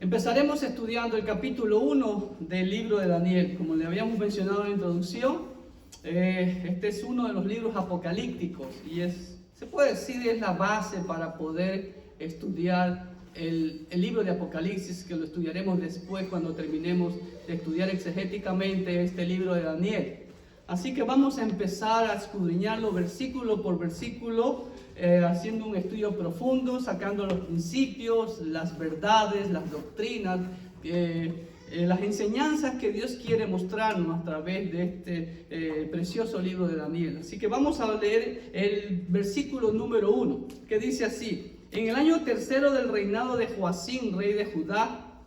Empezaremos estudiando el capítulo 1 del libro de Daniel. Como le habíamos mencionado en la introducción, este es uno de los libros apocalípticos y se puede decir es la base para poder estudiar el libro de Apocalipsis, que lo estudiaremos después cuando terminemos de estudiar exegéticamente este libro de Daniel. Así que vamos a empezar a escudriñarlo versículo por versículo, haciendo un estudio profundo, sacando los principios, las verdades, las doctrinas, las enseñanzas que Dios quiere mostrarnos a través de este precioso libro de Daniel. Así que vamos a leer el versículo número 1, que dice así: en el año tercero del reinado de Joacim, rey de Judá,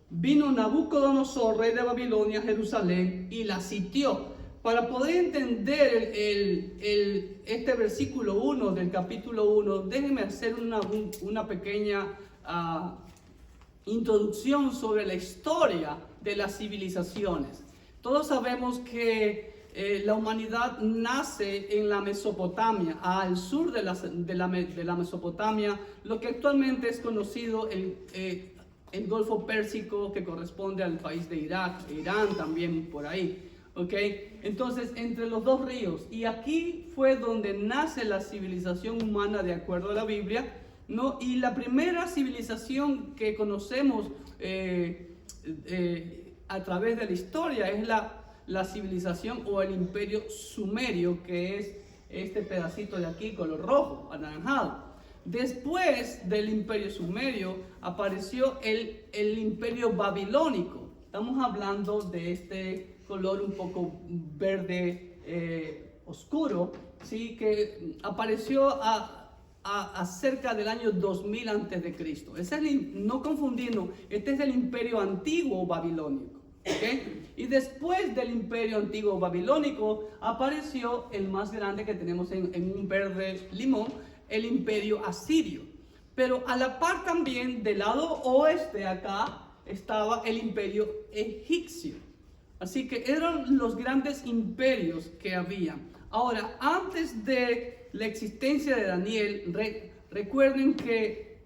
vino Nabucodonosor, rey de Babilonia, a Jerusalén y la sitió. Para poder entender este versículo 1 del capítulo 1, déjenme hacer una pequeña introducción sobre la historia de las civilizaciones. Todos sabemos que la humanidad nace en la Mesopotamia, al sur de la Mesopotamia, lo que actualmente es conocido el Golfo Pérsico, que corresponde al país de Irak, Irán también por ahí. Okay. Entonces, entre los dos ríos, y aquí fue donde nace la civilización humana de acuerdo a la Biblia, ¿no? Y la primera civilización que conocemos a través de la historia es la civilización o el imperio sumerio, que es este pedacito de aquí, color rojo, anaranjado. Después del imperio sumerio apareció el imperio babilónico. Estamos hablando de este color un poco verde oscuro, ¿sí? Que apareció cerca del año 2000 antes de Cristo. No confundirnos, este es el imperio antiguo babilónico, ¿okay? Y después del imperio antiguo babilónico apareció el más grande que tenemos en un verde limón, el imperio asirio. Pero a la par también del lado oeste acá estaba el imperio egipcio. Así que eran los grandes imperios que había. Ahora, antes de la existencia de Daniel, recuerden que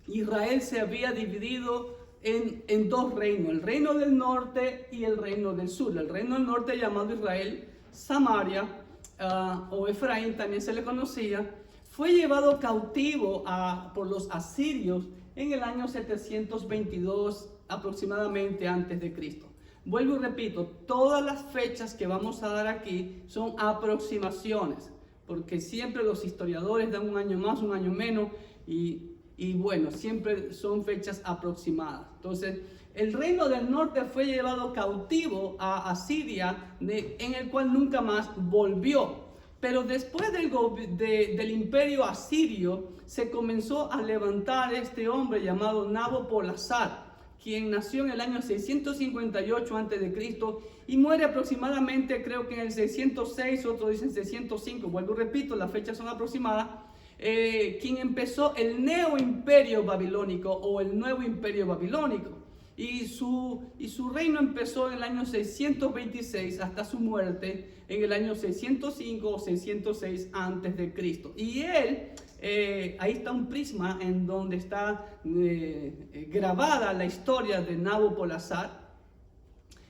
Israel se había dividido en dos reinos, el reino del norte y el reino del sur. El reino del norte, llamado Israel, Samaria o Efraín también se le conocía, fue llevado cautivo por los asirios en el año 722 aproximadamente antes de Cristo. Vuelvo y repito, todas las fechas que vamos a dar aquí son aproximaciones, porque siempre los historiadores dan un año más, un año menos, y bueno, siempre son fechas aproximadas. Entonces, el reino del norte fue llevado cautivo a Asiria, en el cual nunca más volvió. Pero después del imperio asirio, se comenzó a levantar este hombre llamado Nabopolassar, quien nació en el año 658 a.C. y muere aproximadamente, creo que en el 606, otros dicen 605, vuelvo y repito, las fechas son aproximadas, quien empezó el neoimperio babilónico o el nuevo imperio babilónico. Y su reino empezó en el año 626 hasta su muerte en el año 605 o 606 a.C. Y él, ahí está un prisma en donde está grabada la historia de Nabopolassar.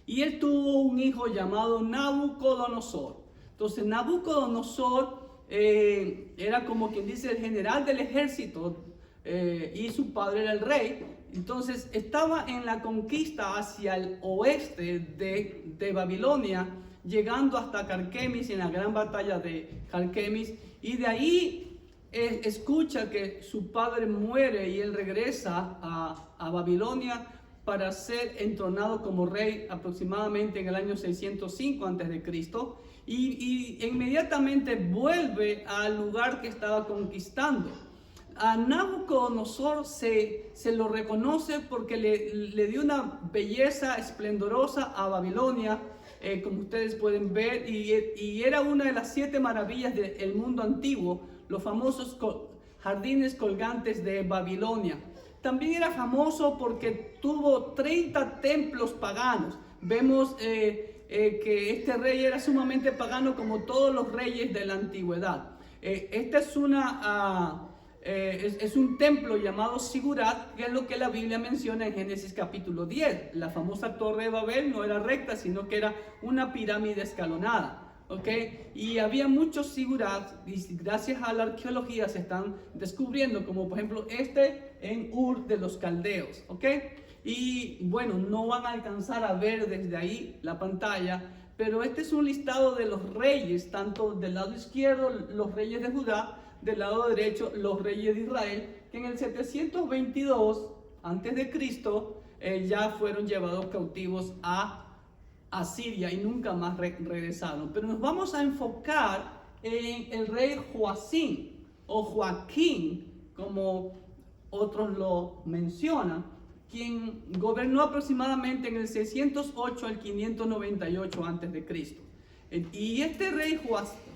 Y él tuvo un hijo llamado Nabucodonosor. Entonces Nabucodonosor era como quien dice el general del ejército y su padre era el rey. Entonces estaba en la conquista hacia el oeste de Babilonia, llegando hasta Carquemis, en la gran batalla de Carquemis, y de ahí escucha que su padre muere y él regresa a Babilonia para ser entronado como rey aproximadamente en el año 605 a.C. y inmediatamente vuelve al lugar que estaba conquistando. A Nabucodonosor se lo reconoce porque le dio una belleza esplendorosa a Babilonia, como ustedes pueden ver, y era una de las 7 maravillas del mundo antiguo, los famosos jardines colgantes de Babilonia. También era famoso porque tuvo 30 templos paganos. Vemos que este rey era sumamente pagano como todos los reyes de la antigüedad. Esta es una es un templo llamado Sigurat, que es lo que la Biblia menciona en Génesis capítulo 10. La famosa Torre de Babel no era recta, sino que era una pirámide escalonada. ¿Okay? Y había muchos sigurats, y gracias a la arqueología se están descubriendo, como por ejemplo este en Ur de los Caldeos. ¿Okay? Y bueno, no van a alcanzar a ver desde ahí la pantalla, pero este es un listado de los reyes, tanto del lado izquierdo los reyes de Judá, del lado derecho los reyes de Israel, que en el 722 a.C. Ya fueron llevados cautivos a Siria y nunca más regresaron. Pero nos vamos a enfocar en el rey Joacim o Joaquín, como otros lo mencionan, quien gobernó aproximadamente en el 608 al 598 a.C. Y este rey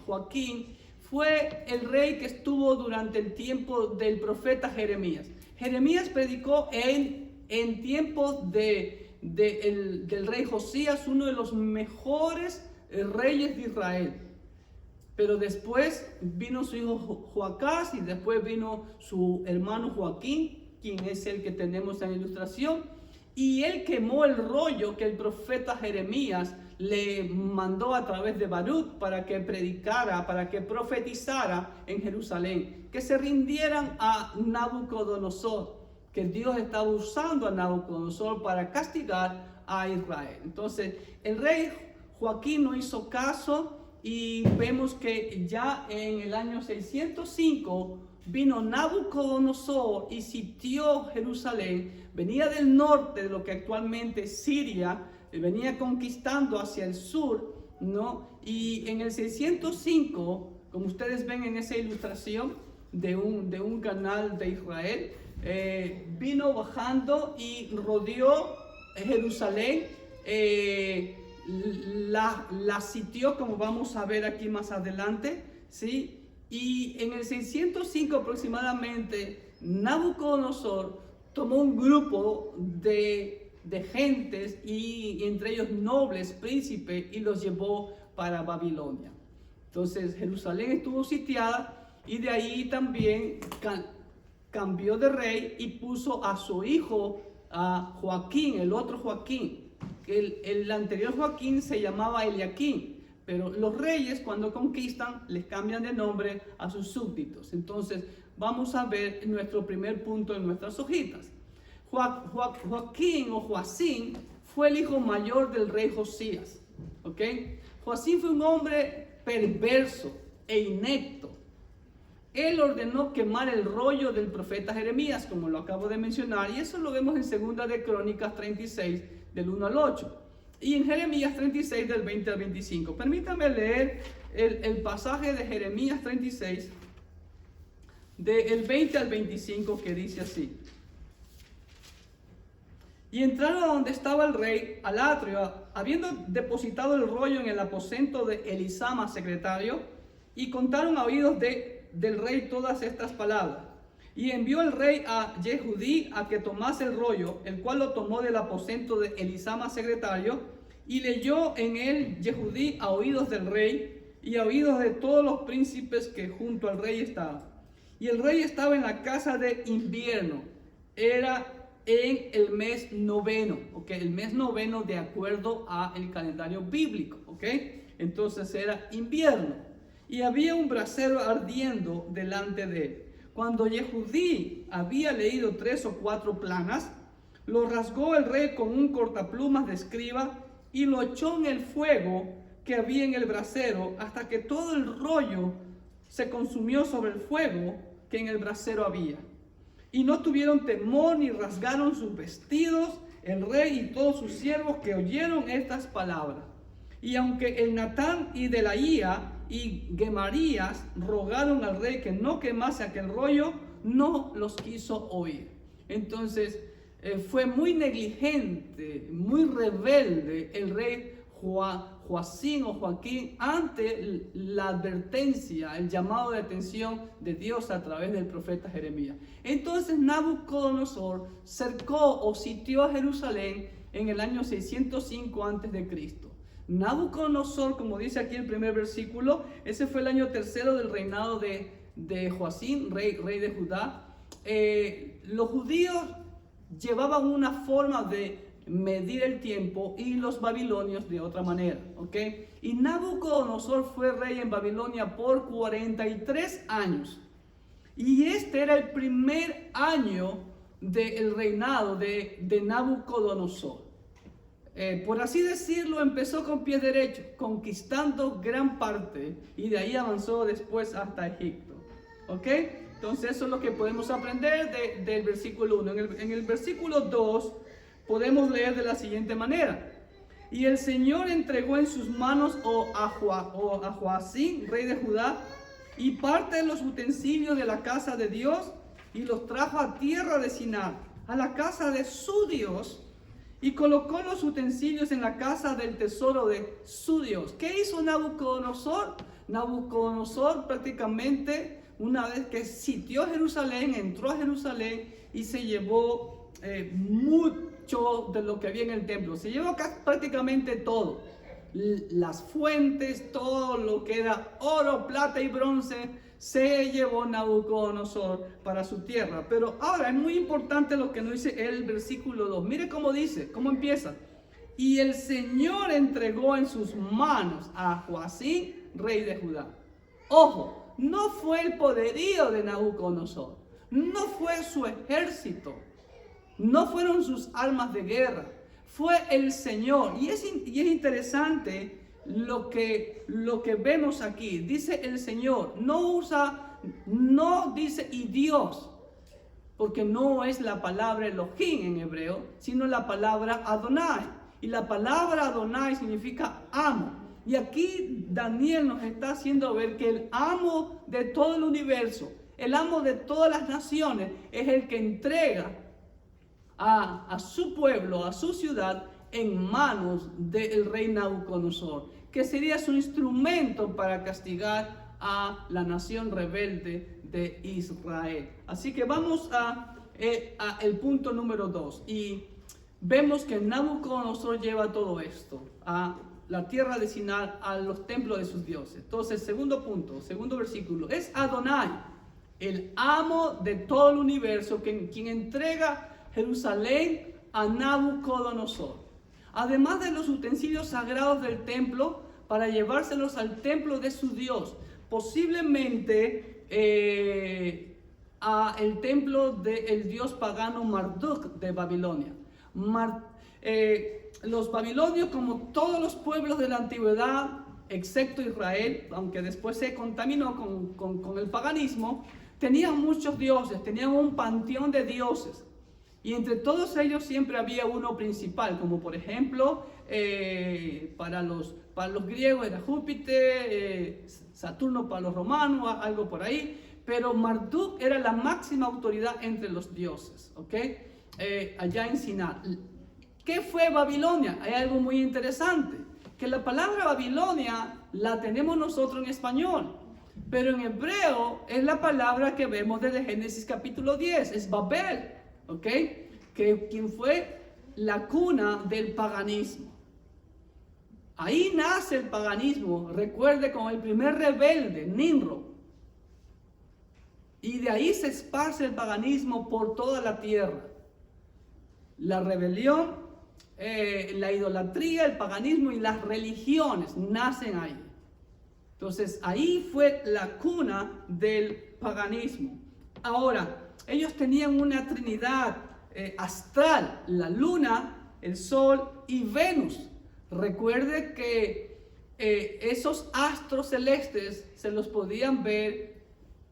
Joaquín fue el rey que estuvo durante el tiempo del profeta Jeremías. Jeremías predicó en tiempos del rey Josías, uno de los mejores reyes de Israel. Pero después vino su hijo Joacás y después vino su hermano Joaquín, quien es el que tenemos en la ilustración, y él quemó el rollo que el profeta Jeremías le mandó a través de Baruch para que predicara, para que profetizara en Jerusalén, que se rindieran a Nabucodonosor, que Dios estaba usando a Nabucodonosor para castigar a Israel. Entonces el rey Joaquín no hizo caso y vemos que ya en el año 605 vino Nabucodonosor y sitió Jerusalén. Venía del norte de lo que actualmente es Siria, venía conquistando hacia el sur, ¿no? Y en el 605, como ustedes ven en esa ilustración de un canal de Israel, vino bajando y rodeó Jerusalén, la sitió, como vamos a ver aquí más adelante, ¿sí? Y en el 605 aproximadamente, Nabucodonosor tomó un grupo de gentes, y entre ellos nobles, príncipes, y los llevó para Babilonia. Entonces Jerusalén estuvo sitiada, y de ahí también cambió de rey y puso a su hijo, a Joaquín, el otro Joaquín. El anterior Joaquín se llamaba Eliaquín, pero los reyes cuando conquistan les cambian de nombre a sus súbditos. Entonces vamos a ver nuestro primer punto en nuestras hojitas. Joaquín o Joacim fue el hijo mayor del rey Josías. ¿Okay? Joacim fue un hombre perverso e inepto. Él ordenó quemar el rollo del profeta Jeremías, como lo acabo de mencionar, y eso lo vemos en 2 de Crónicas 36, del 1 al 8, y en Jeremías 36, del 20 al 25. Permítanme leer el pasaje de Jeremías 36, del 20 al 25, que dice así: Y entraron a donde estaba el rey, al atrio, habiendo depositado el rollo en el aposento de Elisama, secretario, y contaron a oídos del rey todas estas palabras. Y envió el rey a Yehudí a que tomase el rollo, el cual lo tomó del aposento de Elisama, secretario, y leyó en él Yehudí a oídos del rey y a oídos de todos los príncipes que junto al rey estaban. Y el rey estaba en la casa de invierno, era en el mes noveno, ¿okay? El mes noveno de acuerdo al calendario bíblico, ¿okay? Entonces era invierno, y había un brasero ardiendo delante de él. Cuando Yehudí había leído 3 o 4 planas, lo rasgó el rey con un cortaplumas de escriba y lo echó en el fuego que había en el brasero, hasta que todo el rollo se consumió sobre el fuego que en el brasero había. Y no tuvieron temor ni rasgaron sus vestidos el rey y todos sus siervos que oyeron estas palabras. Y aunque el Natán y Delaía y Gemarías rogaron al rey que no quemase aquel rollo, no los quiso oír. Entonces fue muy negligente, muy rebelde el rey Joacim o Joaquín ante la advertencia, el llamado de atención de Dios a través del profeta Jeremías. Entonces Nabucodonosor cercó o sitió a Jerusalén en el año 605 a.C. Nabucodonosor, como dice aquí el primer versículo, ese fue el año tercero del reinado de Joacim, rey de Judá, los judíos llevaban una forma de medir el tiempo y los babilonios de otra manera, ¿ok? Y Nabucodonosor fue rey en Babilonia por 43 años. Y este era el primer año del reinado de Nabucodonosor. Por así decirlo, empezó con pie derecho, conquistando gran parte, y de ahí avanzó después hasta Egipto, ¿ok? Entonces eso es lo que podemos aprender del versículo 1. En el versículo 2 podemos leer de la siguiente manera: y el Señor entregó en sus manos a Joacim, rey de Judá, y parte de los utensilios de la casa de Dios, y los trajo a tierra de Sinar, a la casa de su Dios, y colocó los utensilios en la casa del tesoro de su Dios. ¿Qué hizo Nabucodonosor? Nabucodonosor prácticamente, una vez que sitió Jerusalén, entró a Jerusalén y se llevó mucho de lo que había en el templo. Se llevó prácticamente todo. Las fuentes, todo lo que era oro, plata y bronce, se llevó Nabucodonosor para su tierra. Pero ahora es muy importante lo que nos dice el versículo 2. Mire cómo dice, cómo empieza. Y el Señor entregó en sus manos a Joacim, rey de Judá. Ojo, no fue el poderío de Nabucodonosor, no fue su ejército, no fueron sus armas de guerra, fue el Señor. Y es interesante lo que vemos aquí. Dice el Señor, no dice y Dios, porque no es la palabra Elohim en hebreo, sino la palabra Adonai. Y la palabra Adonai significa amo. Y aquí Daniel nos está haciendo ver que el amo de todo el universo, el amo de todas las naciones, es el que entrega a su pueblo, a su ciudad, en manos del rey Nabucodonosor, que sería su instrumento para castigar a la nación rebelde de Israel. Así que vamos a el punto número 2, y vemos que Nabucodonosor lleva todo esto a la tierra de Sinar, a los templos de sus dioses. Entonces, segundo punto, segundo versículo, es Adonai, el amo de todo el universo, quien entrega Jerusalén a Nabucodonosor. Además de los utensilios sagrados del templo, para llevárselos al templo de su Dios, posiblemente a el templo del dios pagano Marduk de Babilonia. Los babilonios, como todos los pueblos de la antigüedad, excepto Israel, aunque después se contaminó con el paganismo, tenían muchos dioses, tenían un panteón de dioses. Y entre todos ellos siempre había uno principal, como por ejemplo, para los griegos era Júpiter, Saturno para los romanos, algo por ahí. Pero Marduk era la máxima autoridad entre los dioses, ¿ok? Allá en Sinar. ¿Qué fue Babilonia? Hay algo muy interesante, que la palabra Babilonia la tenemos nosotros en español, pero en hebreo es la palabra que vemos desde Génesis capítulo 10, es Babel, ¿ok? Quien fue la cuna del paganismo. Ahí nace el paganismo, recuerde, con el primer rebelde, Nimrod. Y de ahí se esparce el paganismo por toda la tierra. La rebelión, la idolatría, el paganismo y las religiones nacen ahí. Entonces ahí fue la cuna del paganismo. Ahora, ellos tenían una trinidad astral: la luna, el sol y Venus. Recuerde que esos astros celestes se los podían ver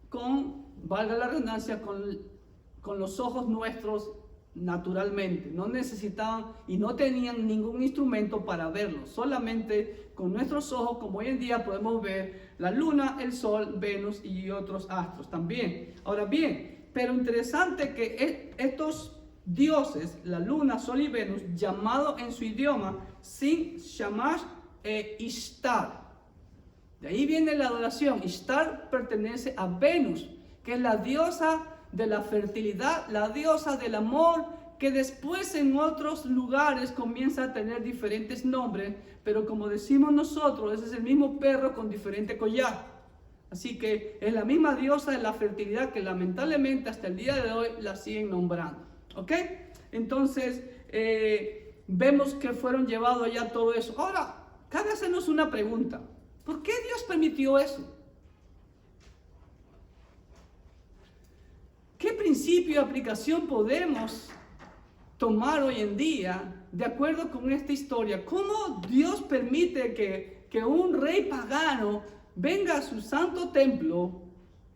con, valga la redundancia, con los ojos nuestros naturalmente. No necesitaban y no tenían ningún instrumento para verlos, solamente con nuestros ojos, como hoy en día podemos ver la luna, el sol, Venus y otros astros también. Ahora bien, pero interesante que estos dioses, la luna, sol y Venus, llamados en su idioma Sin, Shamash e Ishtar. De ahí viene la adoración. Ishtar pertenece a Venus, que es la diosa de la fertilidad, la diosa del amor, que después en otros lugares comienza a tener diferentes nombres, pero como decimos nosotros, ese es el mismo perro con diferente collar. Así que es la misma diosa de la fertilidad que lamentablemente hasta el día de hoy la siguen nombrando. ¿Ok? Entonces, vemos que fueron llevados allá todo eso. Ahora, cabe hacernos una pregunta. ¿Por qué Dios permitió eso? ¿Qué principio de aplicación podemos tomar hoy en día de acuerdo con esta historia? ¿Cómo Dios permite que un rey pagano venga a su santo templo,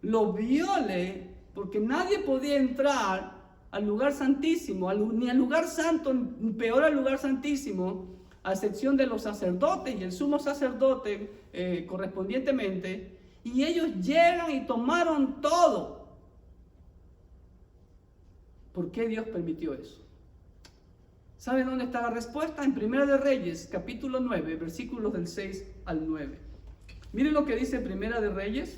lo viole, porque nadie podía entrar al lugar santísimo, ni al lugar santo, peor al lugar santísimo, a excepción de los sacerdotes y el sumo sacerdote correspondientemente, y ellos llegan y tomaron todo? ¿Por qué Dios permitió eso? ¿Saben dónde está la respuesta? En Primera de Reyes, capítulo 9, versículos del 6 al 9. Miren lo que dice Primera de Reyes,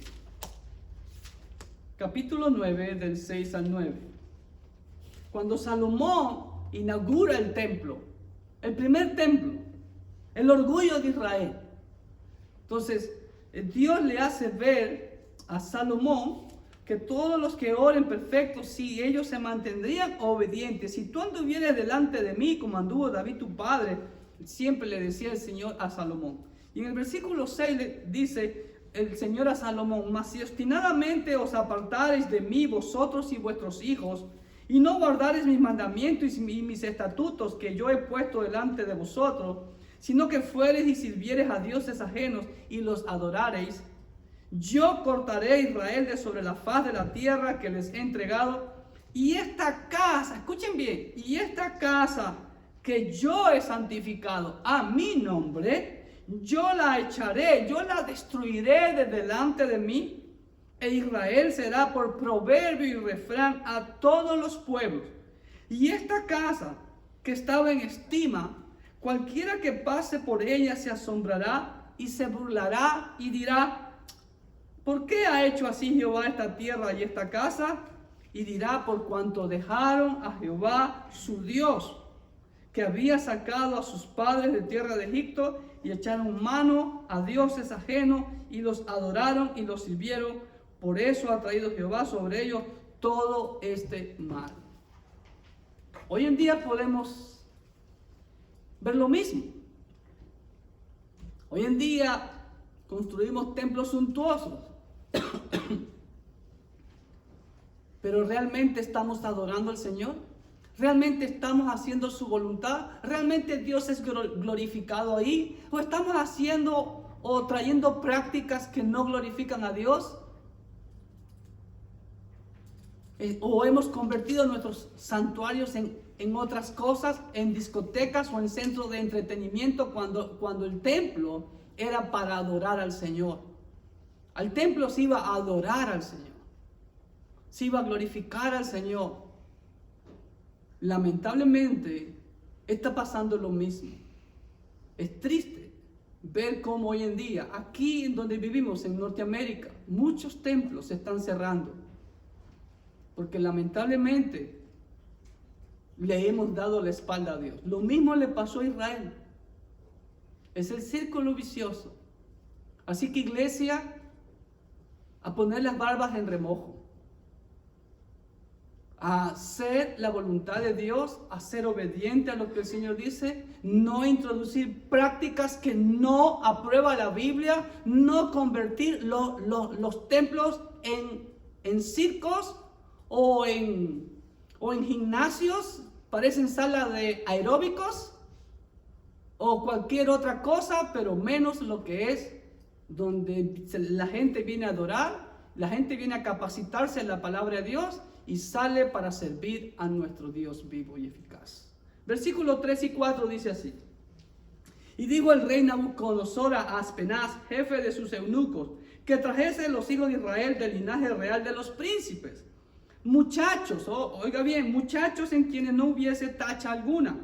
capítulo 9, del 6 al 9. Cuando Salomón inaugura el templo, el primer templo, el orgullo de Israel. Entonces, Dios le hace ver a Salomón que todos los que oren perfectos, sí, ellos se mantendrían obedientes. Si tú anduvieras delante de mí, como anduvo David tu padre, siempre le decía el Señor a Salomón. Y en el versículo 6 le dice el Señor a Salomón: mas si obstinadamente os apartareis de mí, vosotros y vuestros hijos, y no guardareis mis mandamientos y mis estatutos que yo he puesto delante de vosotros, sino que fuereis y sirviereis a dioses ajenos y los adorareis, yo cortaré a Israel de sobre la faz de la tierra que les he entregado, y esta casa, escuchen bien, y esta casa que yo he santificado a mi nombre, yo la echaré, yo la destruiré de delante de mí, e Israel será por proverbio y refrán a todos los pueblos. Y esta casa que estaba en estima, cualquiera que pase por ella se asombrará y se burlará y dirá: ¿por qué ha hecho así Jehová esta tierra y esta casa? Y dirá: por cuanto dejaron a Jehová su Dios, que había sacado a sus padres de tierra de Egipto, y echaron mano a dioses ajenos y los adoraron y los sirvieron. Por eso ha traído Jehová sobre ellos todo este mal. Hoy en día podemos ver lo mismo. Hoy en día construimos templos suntuosos, pero ¿realmente estamos adorando al Señor? ¿Realmente estamos haciendo su voluntad? ¿Realmente Dios es glorificado ahí? ¿O estamos haciendo o trayendo prácticas que no glorifican a Dios? ¿O hemos convertido nuestros santuarios en otras cosas, en discotecas o en centros de entretenimiento, cuando el templo era para adorar al Señor? Al templo se iba a adorar al Señor, se iba a glorificar al Señor. Lamentablemente está pasando lo mismo. Es triste ver cómo hoy en día, aquí en donde vivimos, en Norteamérica, muchos templos se están cerrando, porque lamentablemente le hemos dado la espalda a Dios. Lo mismo le pasó a Israel. Es el círculo vicioso. Así que, iglesia, a poner las barbas en remojo, a hacer la voluntad de Dios, a ser obediente a lo que el Señor dice, no introducir prácticas que no aprueba la Biblia, no convertir los templos en circos o en gimnasios, parecen salas de aeróbicos o cualquier otra cosa, pero menos lo que es donde la gente viene a adorar, la gente viene a capacitarse en la palabra de Dios y sale para servir a nuestro Dios vivo y eficaz. Versículos 3 y 4 dice así: y dijo el rey Nabucodonosor a Aspenaz, jefe de sus eunucos, que trajese los hijos de Israel del linaje real de los príncipes, muchachos, oiga bien, muchachos en quienes no hubiese tacha alguna,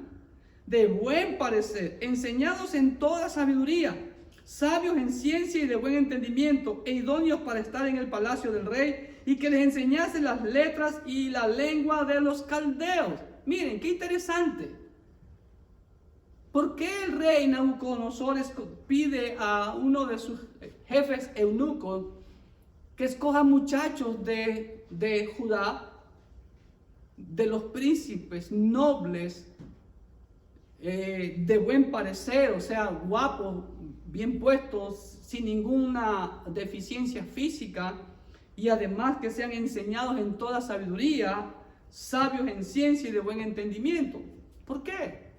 de buen parecer, enseñados en toda sabiduría, sabios en ciencia y de buen entendimiento, e idóneos para estar en el palacio del rey, y que les enseñase las letras y la lengua de los caldeos. Miren, qué interesante. ¿Por qué el rey Nabucodonosor pide a uno de sus jefes eunucos que escoja muchachos de Judá, de los príncipes nobles, de buen parecer, o sea, guapos, bien puestos, sin ninguna deficiencia física, y además que sean enseñados en toda sabiduría, sabios en ciencia y de buen entendimiento. ¿Por qué?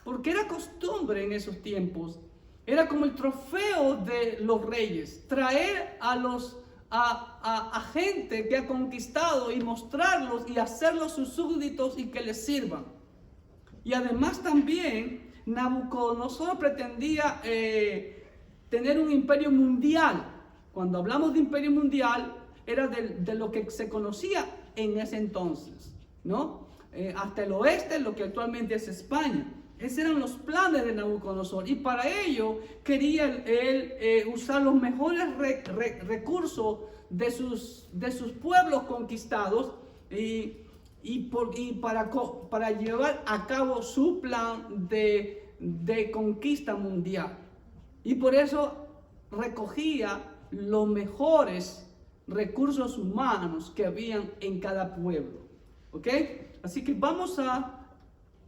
Porque era costumbre en esos tiempos, era como el trofeo de los reyes, traer a gente que ha conquistado y mostrarlos y hacerlos sus súbditos y que les sirvan. Y además también Nabucodonosor pretendía tener un imperio mundial. Cuando hablamos de imperio mundial, era de lo que se conocía en ese entonces, ¿no? Hasta el oeste, lo que actualmente es España. Esos eran los planes de Nabucodonosor, y para ello quería él usar los mejores recursos de sus pueblos conquistados para llevar a cabo su plan de conquista mundial. Y por eso recogía los mejores recursos humanos que habían en cada pueblo. ¿Ok? Así que vamos a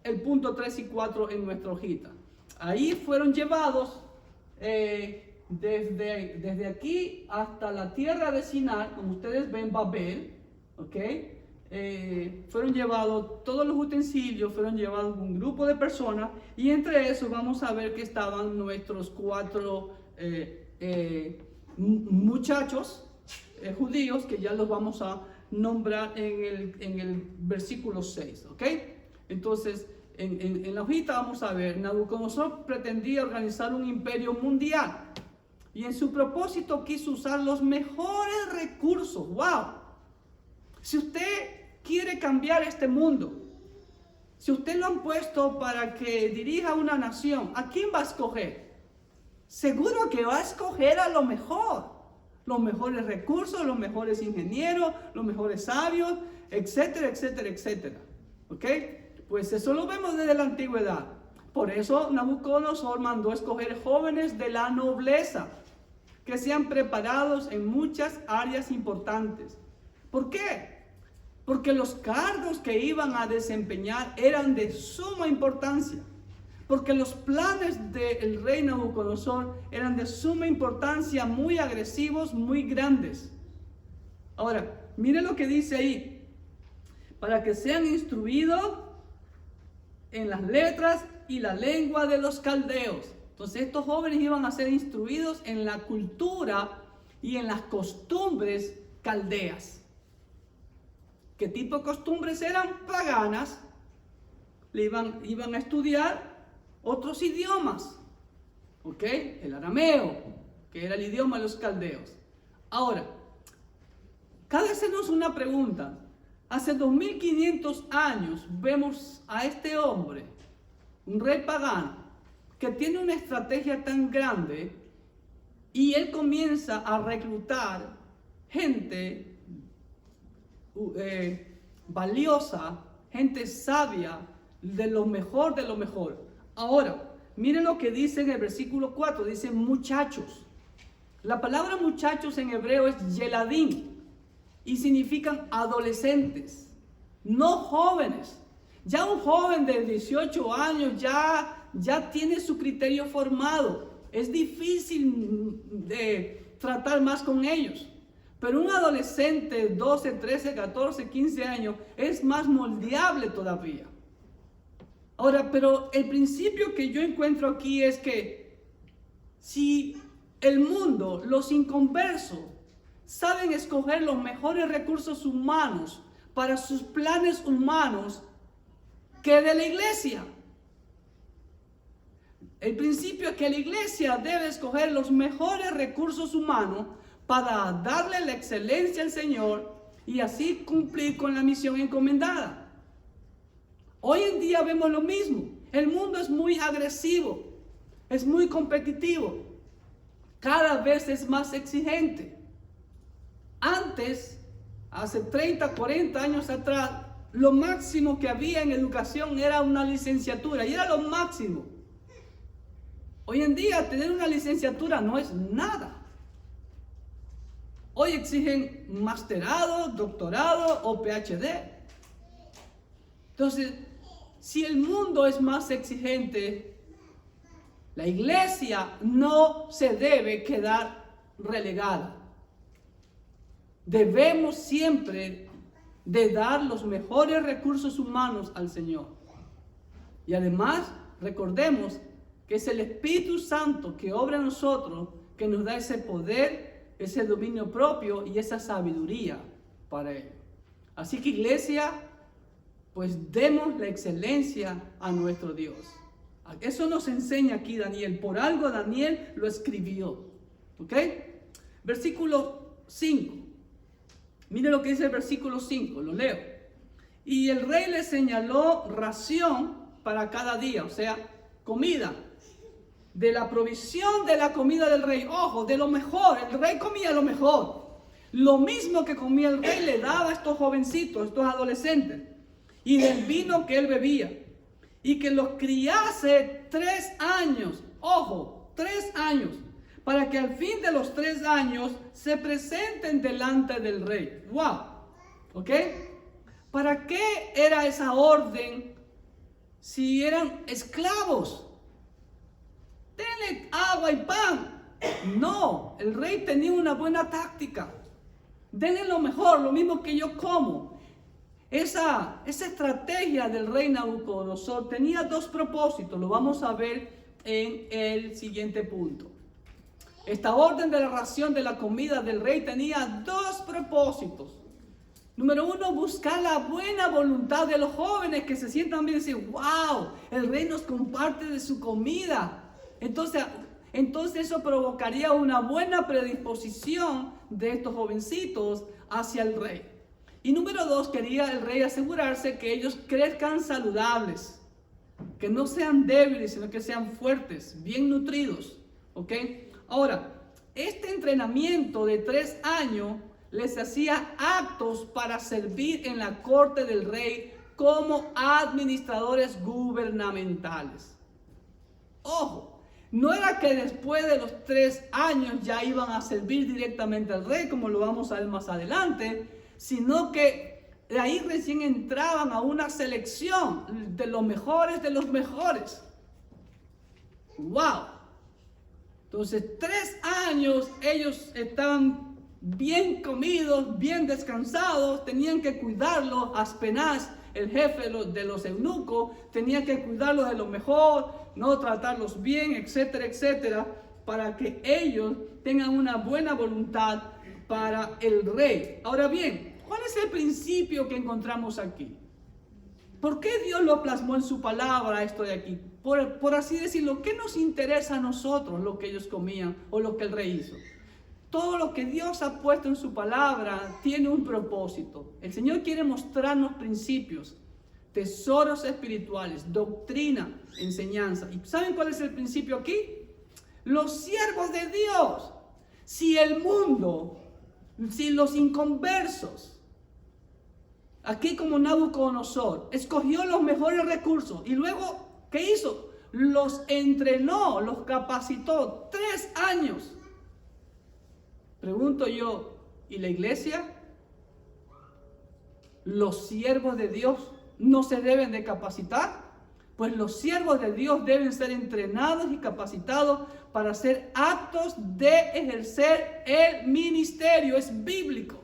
el punto 3 y 4 en nuestra hojita. Ahí fueron llevados desde aquí hasta la tierra de Sinar, como ustedes ven, Babel. ¿Ok? Fueron llevados todos los utensilios, fueron llevados un grupo de personas, y entre esos vamos a ver que estaban nuestros 4 muchachos judíos, que ya los vamos a nombrar en el versículo 6, ¿ok? Entonces, en la hojita vamos a ver, Nabucodonosor pretendía organizar un imperio mundial, y en su propósito quiso usar los mejores recursos. ¡Wow! Si usted quiere cambiar este mundo, si usted lo han puesto para que dirija una nación, ¿a quién va a escoger? Seguro que va a escoger a lo mejor, los mejores recursos, los mejores ingenieros, los mejores sabios, etcétera, etcétera, etcétera. ¿Ok? Pues eso lo vemos desde la antigüedad. Por eso Nabucodonosor mandó escoger jóvenes de la nobleza, que sean preparados en muchas áreas importantes. ¿Por qué? Porque los cargos que iban a desempeñar eran de suma importancia. Porque los planes del rey Nabucodonosor eran de suma importancia, muy agresivos, muy grandes. Ahora, mire lo que dice ahí. Para que sean instruidos en las letras y la lengua de los caldeos. Entonces estos jóvenes iban a ser instruidos en la cultura y en las costumbres caldeas. ¿Qué tipo de costumbres eran? Paganas. Iban a estudiar otros idiomas. ¿Ok? El arameo, que era el idioma de los caldeos. Ahora, cabe hacernos una pregunta. Hace 2500 años vemos a este hombre, un rey pagano, que tiene una estrategia tan grande, y él comienza a reclutar gente valiosa, gente sabia, de lo mejor de lo mejor. Ahora, miren lo que dice en el versículo 4, dice muchachos. La palabra muchachos en hebreo es yeladim, y significan adolescentes, no jóvenes. Ya un joven de 18 años ya tiene su criterio formado. Es difícil de tratar más con ellos. Pero un adolescente de 12, 13, 14, 15 años es más moldeable todavía. Ahora, pero el principio que yo encuentro aquí es que si el mundo, los inconversos, saben escoger los mejores recursos humanos para sus planes humanos, que de la iglesia. El principio es que la iglesia debe escoger los mejores recursos humanos para darle la excelencia al Señor y así cumplir con la misión encomendada. Hoy en día vemos lo mismo. El mundo es muy agresivo, es muy competitivo, cada vez es más exigente. Antes, hace 30, 40 años atrás, lo máximo que había en educación era una licenciatura, y era lo máximo. Hoy en día tener una licenciatura no es nada. Hoy exigen masterado, doctorado o PhD. Entonces, si el mundo es más exigente, la iglesia no se debe quedar relegada. Debemos siempre de dar los mejores recursos humanos al Señor. Y además, recordemos que es el Espíritu Santo que obra en nosotros, que nos da ese poder, ese dominio propio y esa sabiduría para ello. Así que, iglesia, pues demos la excelencia a nuestro Dios. Eso nos enseña aquí Daniel. Por algo Daniel lo escribió. ¿Ok? Versículo 5. Mire lo que dice el versículo 5. Lo leo. Y el rey le señaló ración para cada día. O sea, comida. De la provisión de la comida del rey. Ojo, de lo mejor. El rey comía lo mejor. Lo mismo que comía el rey le daba a estos jovencitos, estos adolescentes. Y del vino que él bebía, y que los criase 3 años, ojo, 3 años, para que al fin de los 3 años se presenten delante del rey. Wow, ¿ok? ¿Para qué era esa orden si eran esclavos? Denle agua y pan. No, el rey tenía una buena táctica. Denle lo mejor, lo mismo que yo como. Esa estrategia del rey Nabucodonosor tenía 2 propósitos. Lo vamos a ver en el siguiente punto. Esta orden de la ración de la comida del rey tenía 2 propósitos. Número 1, buscar la buena voluntad de los jóvenes que se sientan bien y decir, wow, el rey nos comparte de su comida. Entonces eso provocaría una buena predisposición de estos jovencitos hacia el rey. Y número 2, quería el rey asegurarse que ellos crezcan saludables, que no sean débiles, sino que sean fuertes, bien nutridos. ¿Ok? Ahora, este entrenamiento de 3 años les hacía aptos para servir en la corte del rey como administradores gubernamentales. Ojo, no era que después de los 3 años ya iban a servir directamente al rey, como lo vamos a ver más adelante, sino que de ahí recién entraban a una selección de los mejores de los mejores. ¡Wow! Entonces, 3 años ellos estaban bien comidos, bien descansados, tenían que cuidarlos. Aspenaz, el jefe de los eunucos, tenía que cuidarlos de lo mejor, no tratarlos bien, etcétera, etcétera, para que ellos tengan una buena voluntad para el rey. Ahora bien, ¿cuál es el principio que encontramos aquí? ¿Por qué Dios lo plasmó en su palabra esto de aquí? Por así decirlo, ¿qué nos interesa a nosotros lo que ellos comían o lo que el rey hizo? Todo lo que Dios ha puesto en su palabra tiene un propósito. El Señor quiere mostrarnos principios, tesoros espirituales, doctrina, enseñanza. ¿Y saben cuál es el principio aquí? Los siervos de Dios. Si el mundo, si los inconversos, aquí como Nabucodonosor, escogió los mejores recursos y luego, ¿qué hizo? Los entrenó, los capacitó 3 años. Pregunto yo, ¿y la iglesia? ¿Los siervos de Dios no se deben de capacitar? Pues los siervos de Dios deben ser entrenados y capacitados para ser aptos de ejercer el ministerio. Es bíblico.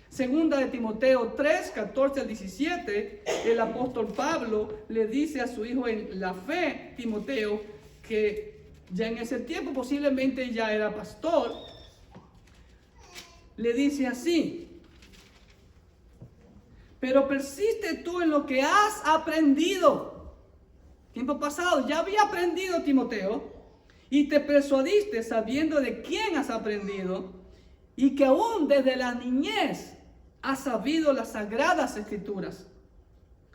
Segunda de Timoteo 3, 14 al 17, el apóstol Pablo le dice a su hijo en la fe, Timoteo, que ya en ese tiempo posiblemente ya era pastor. Le dice así: pero persiste tú en lo que has aprendido. Tiempo pasado, ya había aprendido Timoteo, y te persuadiste sabiendo de quién has aprendido, y que aún desde la niñez has sabido las sagradas escrituras,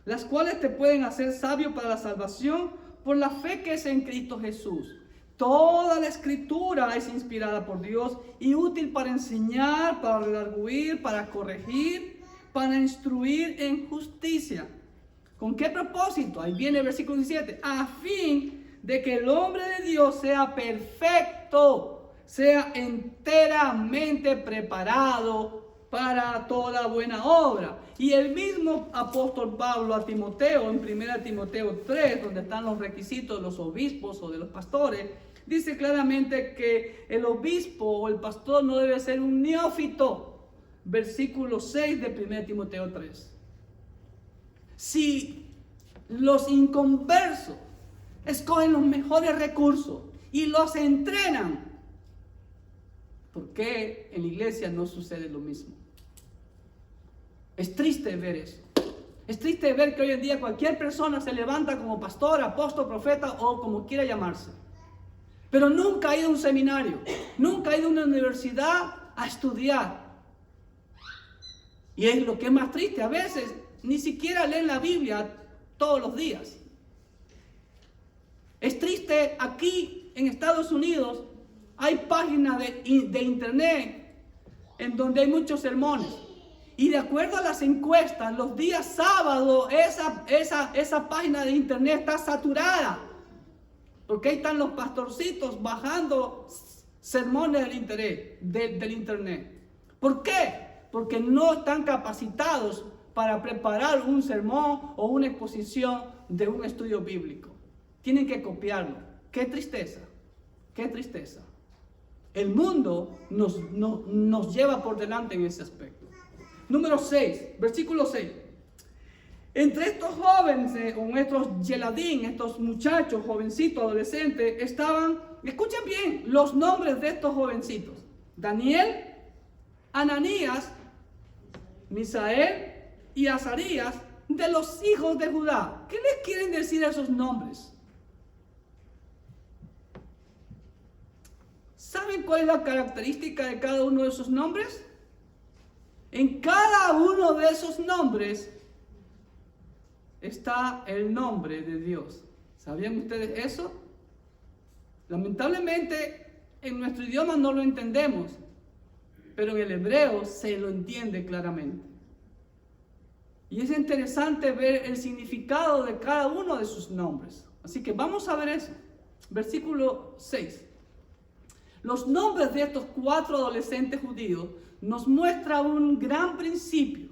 las cuales te pueden hacer sabio para la salvación por la fe que es en Cristo Jesús. Toda la escritura es inspirada por Dios y útil para enseñar, para redarguir, para corregir, para instruir en justicia. ¿Con qué propósito? Ahí viene el versículo 17. A fin de que el hombre de Dios sea perfecto, sea enteramente preparado para toda buena obra. Y el mismo apóstol Pablo a Timoteo, en 1 Timoteo 3, donde están los requisitos de los obispos o de los pastores, dice claramente que el obispo o el pastor no debe ser un neófito. Versículo 6 de 1 Timoteo 3. Si los inconversos escogen los mejores recursos y los entrenan, ¿por qué en la iglesia no sucede lo mismo? Es triste ver eso. Es triste ver que hoy en día cualquier persona se levanta como pastor, apóstol, profeta o como quiera llamarse. Pero nunca ha ido a un seminario, nunca ha ido a una universidad a estudiar. Y es lo que es más triste, a veces ni siquiera leen la Biblia todos los días. Es triste, aquí en Estados Unidos hay páginas de internet en donde hay muchos sermones. Y de acuerdo a las encuestas, los días sábados esa página de internet está saturada. Porque ahí están los pastorcitos bajando sermones del internet. ¿Por qué? Porque no están capacitados para preparar un sermón o una exposición de un estudio bíblico. Tienen que copiarlo. ¡Qué tristeza! ¡Qué tristeza! El mundo nos lleva por delante en ese aspecto. Número 6, versículo 6. Entre estos jóvenes, o estos yeladín, estos muchachos, jovencitos, adolescentes, estaban, escuchen bien, los nombres de estos jovencitos. Daniel, Ananías, Misael y Azarías, de los hijos de Judá. ¿Qué les quieren decir esos nombres? ¿Saben cuál es la característica de cada uno de esos nombres? En cada uno de esos nombres está el nombre de Dios. ¿Sabían ustedes eso? Lamentablemente en nuestro idioma no lo entendemos, pero en el hebreo se lo entiende claramente. Y es interesante ver el significado de cada uno de sus nombres. Así que vamos a ver eso. Versículo 6. Los nombres de estos 4 adolescentes judíos nos muestra un gran principio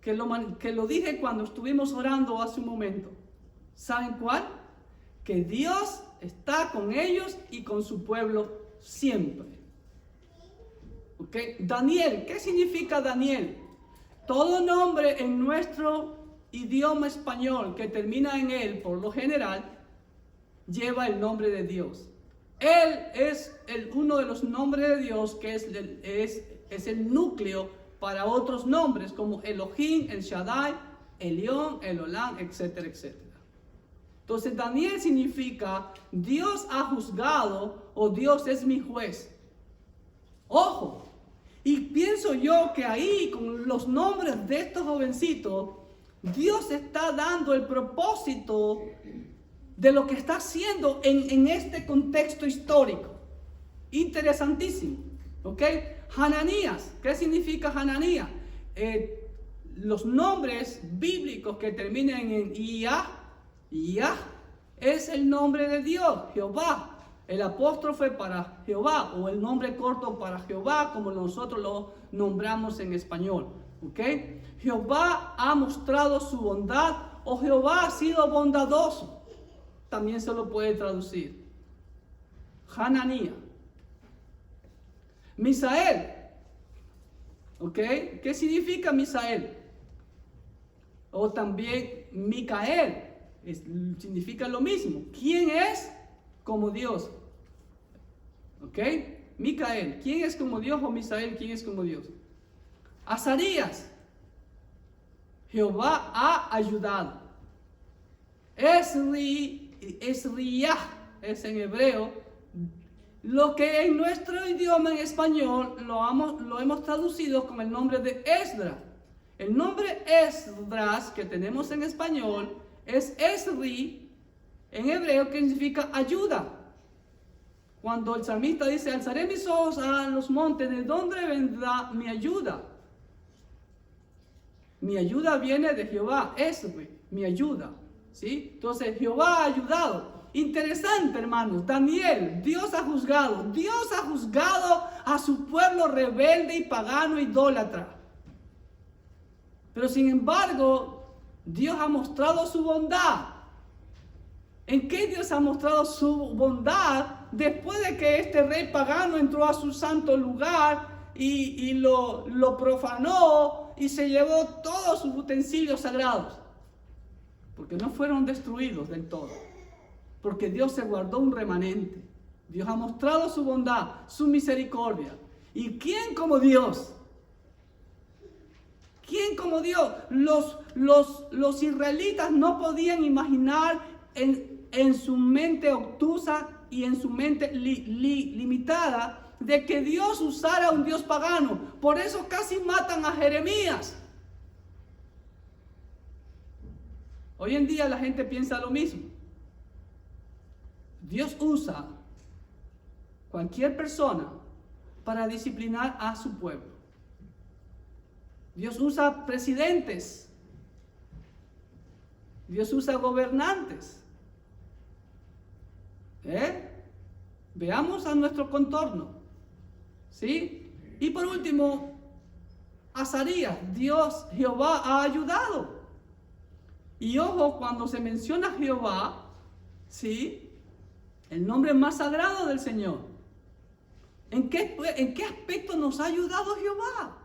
que lo dije cuando estuvimos orando hace un momento. ¿Saben cuál? Que Dios está con ellos y con su pueblo siempre. ¿Okay? Daniel, ¿qué significa Daniel? Todo nombre en nuestro idioma español que termina en él, por lo general, lleva el nombre de Dios. Él es uno de los nombres de Dios que es el núcleo para otros nombres como Elohim, El Shaddai, Elión, El Olam, etcétera, etcétera. Entonces Daniel significa Dios ha juzgado o Dios es mi juez. Ojo, y pienso yo que ahí con los nombres de estos jovencitos, Dios está dando el propósito de lo que está haciendo en este contexto histórico. Interesantísimo. ¿Ok? Hananías. ¿Qué significa Hananías? Los nombres bíblicos que terminan en Yah es el nombre de Dios, Jehová. El apóstrofe para Jehová o el nombre corto para Jehová, como nosotros lo nombramos en español. ¿Ok? Jehová ha mostrado su bondad o Jehová ha sido bondadoso. También se lo puede traducir. Hananías. Misael. ¿Ok? ¿Qué significa Misael? O también Micael. Significa lo mismo. ¿Quién es como Dios? ¿Ok? Micael. ¿Quién es como Dios? O Misael. ¿Quién es como Dios? Azarías. Jehová ha ayudado. Esriah es en hebreo, lo que en nuestro idioma en español lo hemos traducido con el nombre de Esdras. El nombre Esdras que tenemos en español es Esri en hebreo, que significa ayuda. Cuando el salmista dice, alzaré mis ojos a los montes, ¿de dónde vendrá mi ayuda? Mi ayuda viene de Jehová, Esri, mi ayuda. ¿Sí? Entonces Jehová ha ayudado. Interesante, hermanos. Daniel, Dios ha juzgado a su pueblo rebelde y pagano idólatra. Pero sin embargo, Dios ha mostrado su bondad. ¿En qué Dios ha mostrado su bondad? Después de que este rey pagano entró a su santo lugar y lo profanó y se llevó todos sus utensilios sagrados. Porque no fueron destruidos del todo. Porque Dios se guardó un remanente. Dios ha mostrado su bondad, su misericordia. ¿Y quién como Dios? ¿Quién como Dios? Los israelitas no podían imaginar en su mente obtusa y en su mente limitada de que Dios usara a un Dios pagano. Por eso casi matan a Jeremías. Hoy en día la gente piensa lo mismo. Dios usa cualquier persona para disciplinar a su pueblo. Dios usa presidentes. Dios usa gobernantes. Veamos a nuestro contorno. ¿Sí? Y por último, Azarías, Jehová ha ayudado. Y ojo, cuando se menciona Jehová, ¿sí? El nombre más sagrado del Señor. ¿En qué aspecto nos ha ayudado Jehová?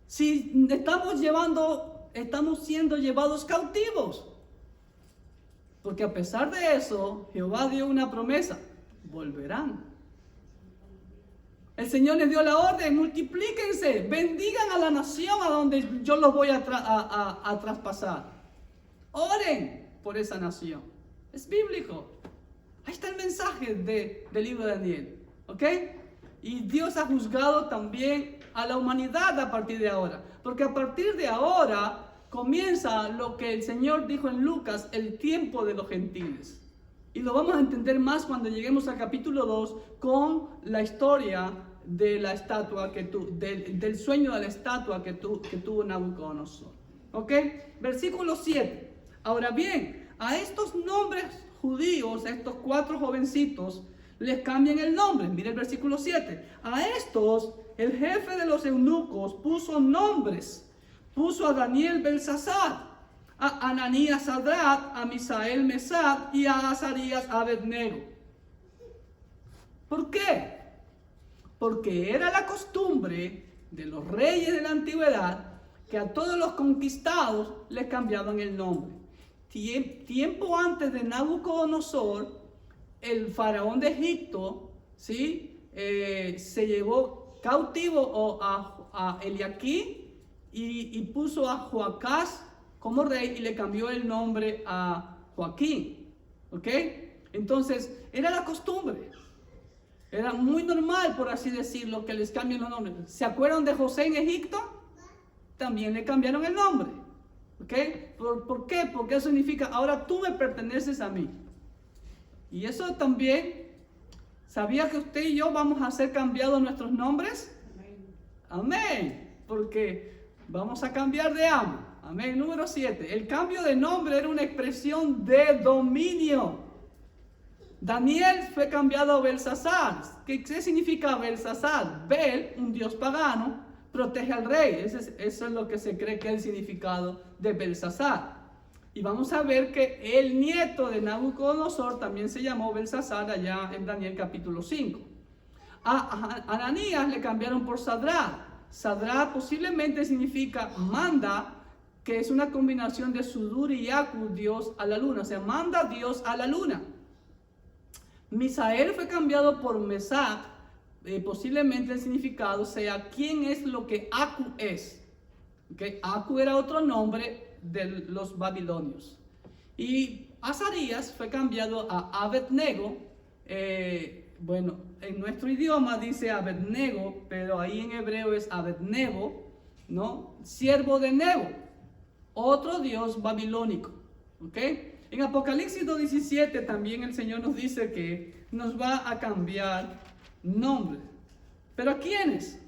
Si estamos siendo llevados cautivos. Porque a pesar de eso, Jehová dio una promesa: volverán. El Señor les dio la orden: multiplíquense, bendigan a la nación a donde yo los voy a traspasar. Oren por esa nación. Es bíblico. Ahí está el mensaje del libro de Daniel. ¿Ok? Y Dios ha juzgado también a la humanidad a partir de ahora. Porque a partir de ahora comienza lo que el Señor dijo en Lucas, el tiempo de los gentiles. Y lo vamos a entender más cuando lleguemos al capítulo 2 con la historia de la estatua del sueño de la estatua que tuvo Nabucodonosor. ¿Ok? Versículo 7. Ahora bien, a estos nombres judíos, a estos 4 jovencitos, les cambian el nombre. Mire el versículo 7. A estos, el jefe de los eunucos puso nombres. Puso a Daniel Belsasar, a Ananías Sadrat, a Misael Mesach y a Azarías Abednego. ¿Por qué? Porque era la costumbre de los reyes de la antigüedad que a todos los conquistados les cambiaban el nombre. Tiempo antes de Nabucodonosor, el faraón de Egipto, ¿sí? Se llevó cautivo a Eliaquim y puso a Joacás como rey y le cambió el nombre a Joaquín. ¿Ok? Entonces, era la costumbre. Era muy normal, por así decirlo, que les cambien los nombres. ¿Se acuerdan de José en Egipto? También le cambiaron el nombre. ¿Ok? ¿Por qué? Porque eso significa: ahora tú me perteneces a mí. Y eso también, ¿sabía que usted y yo vamos a ser cambiados nuestros nombres? Amén. Porque vamos a cambiar de amo. Amén. Número 7. El cambio de nombre era una expresión de dominio. Daniel fue cambiado a Belsasar. ¿Qué significa Belsasar? Bel, un dios pagano, protege al rey. Eso es lo que se cree que es el significado de Belsasar. Y vamos a ver que el nieto de Nabucodonosor también se llamó Belsasar allá en Daniel capítulo 5. A Ananías le cambiaron por Sadrat. Sadrat posiblemente significa manda, que es una combinación de Sudur y Yaku, Dios a la luna. O sea, manda Dios a la luna. Misael fue cambiado por Mesach. Posiblemente el significado sea quién es lo que Aku es. ¿Okay? Aku era otro nombre de los babilonios. Y Azarías fue cambiado a Abednego. Bueno, en nuestro idioma dice Abednego, pero ahí en hebreo es Abednego, ¿no? Siervo de Nebo, otro dios babilónico. ¿Ok? En Apocalipsis 2:17 también el Señor nos dice que nos va a cambiar nombre. ¿Pero a quiénes?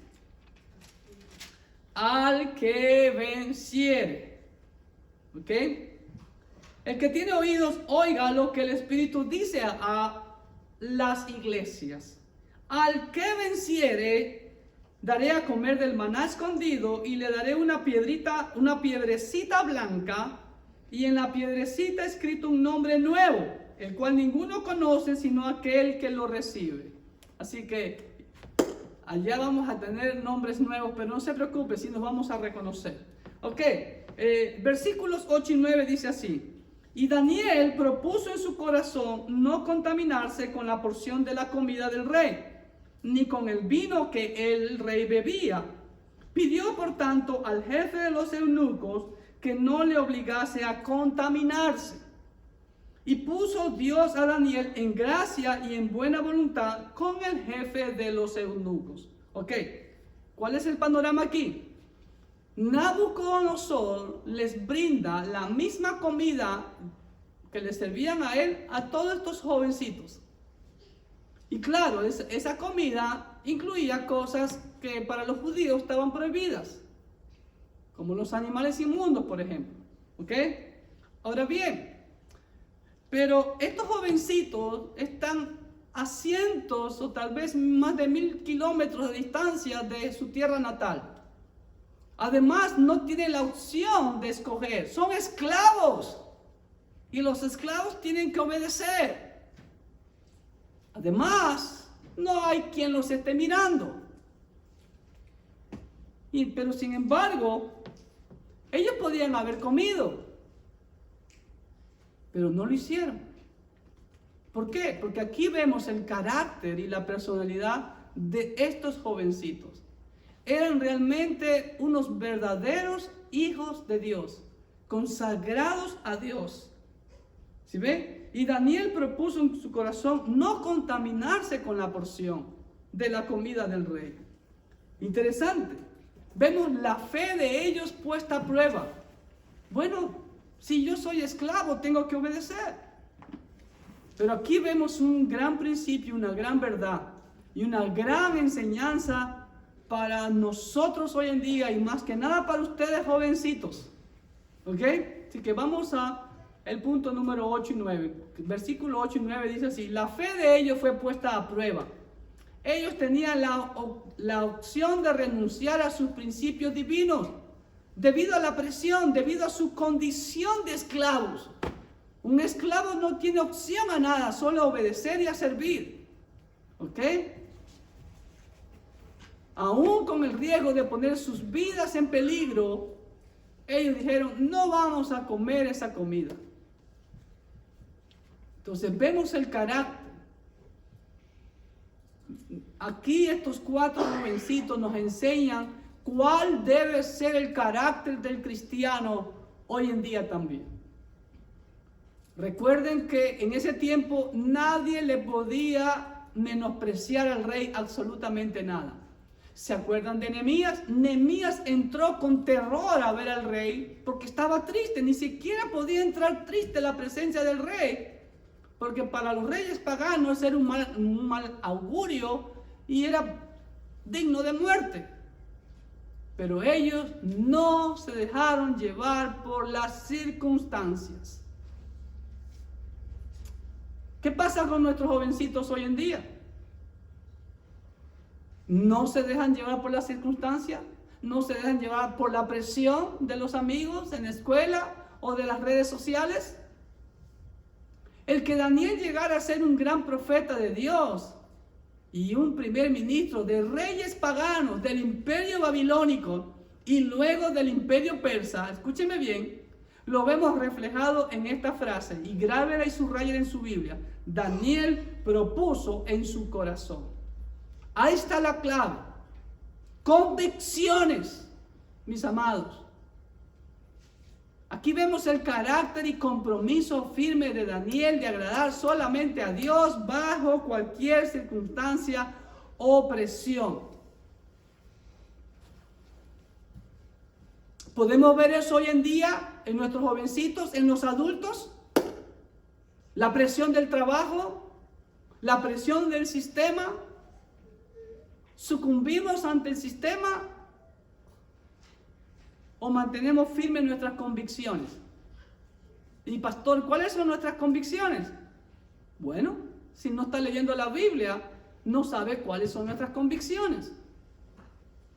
Al que venciere. ¿Ok? El que tiene oídos, oiga lo que el Espíritu dice a las iglesias. Al que venciere, daré a comer del maná escondido y le daré una piedrecita blanca, y en la piedrecita escrito un nombre nuevo, el cual ninguno conoce sino aquel que lo recibe. Así que allá vamos a tener nombres nuevos, pero no se preocupe, si nos vamos a reconocer. Ok, versículos 8 y 9 dice así: y Daniel propuso en su corazón no contaminarse con la porción de la comida del rey, ni con el vino que el rey bebía. Pidió por tanto al jefe de los eunucos que no le obligase a contaminarse. Y puso Dios a Daniel en gracia y en buena voluntad con el jefe de los eunucos. Ok, ¿cuál es el panorama aquí? Nabucodonosor les brinda la misma comida que le servían a él a todos estos jovencitos. Y claro, esa comida incluía cosas que para los judíos estaban prohibidas, como los animales inmundos, por ejemplo. ¿Ok? Ahora bien, pero estos jovencitos están a cientos o tal vez más de 1000 kilómetros de distancia de su tierra natal. Además, no tienen la opción de escoger. Son esclavos. Y los esclavos tienen que obedecer. Además, no hay quien los esté mirando. Pero sin embargo, ellos podían haber comido, pero no lo hicieron. ¿Por qué? Porque aquí vemos el carácter y la personalidad de estos jovencitos. Eran realmente unos verdaderos hijos de Dios, consagrados a Dios. ¿Sí ven? Y Daniel propuso en su corazón no contaminarse con la porción de la comida del rey. Interesante. Vemos la fe de ellos puesta a prueba. Bueno, si yo soy esclavo, tengo que obedecer. Pero aquí vemos un gran principio, una gran verdad y una gran enseñanza para nosotros hoy en día y más que nada para ustedes jovencitos. ¿Ok? Así que vamos a el punto número 8 y 9. Versículo 8 y 9 dice así: la fe de ellos fue puesta a prueba. Ellos tenían la opción de renunciar a sus principios divinos debido a la presión, debido a su condición de esclavos. Un esclavo no tiene opción a nada, solo a obedecer y a servir. ¿Ok? Aún con el riesgo de poner sus vidas en peligro, ellos dijeron: no vamos a comer esa comida. Entonces vemos el carácter. Aquí estos 4 jovencitos nos enseñan cuál debe ser el carácter del cristiano hoy en día también. Recuerden que en ese tiempo nadie le podía menospreciar al rey absolutamente nada. ¿Se acuerdan de Nehemías? Nehemías entró con terror a ver al rey porque estaba triste. Ni siquiera podía entrar triste en la presencia del rey, porque para los reyes paganos era un mal augurio y era digno de muerte. Pero ellos no se dejaron llevar por las circunstancias. ¿Qué pasa con nuestros jovencitos hoy en día? ¿No se dejan llevar por las circunstancias? ¿No se dejan llevar por la presión de los amigos en la escuela o de las redes sociales? El que Daniel llegara a ser un gran profeta de Dios y un primer ministro de reyes paganos del imperio babilónico y luego del imperio persa, escúcheme bien, lo vemos reflejado en esta frase, y grábela y subrayela en su Biblia: Daniel propuso en su corazón. Ahí está la clave. Convicciones, mis amados. Aquí vemos el carácter y compromiso firme de Daniel de agradar solamente a Dios bajo cualquier circunstancia o presión. ¿Podemos ver eso hoy en día en nuestros jovencitos, en los adultos? La presión del trabajo, la presión del sistema. ¿Sucumbimos ante el sistema o mantenemos firmes nuestras convicciones? Y pastor, ¿cuáles son nuestras convicciones? Bueno, si no está leyendo la Biblia, no sabe cuáles son nuestras convicciones.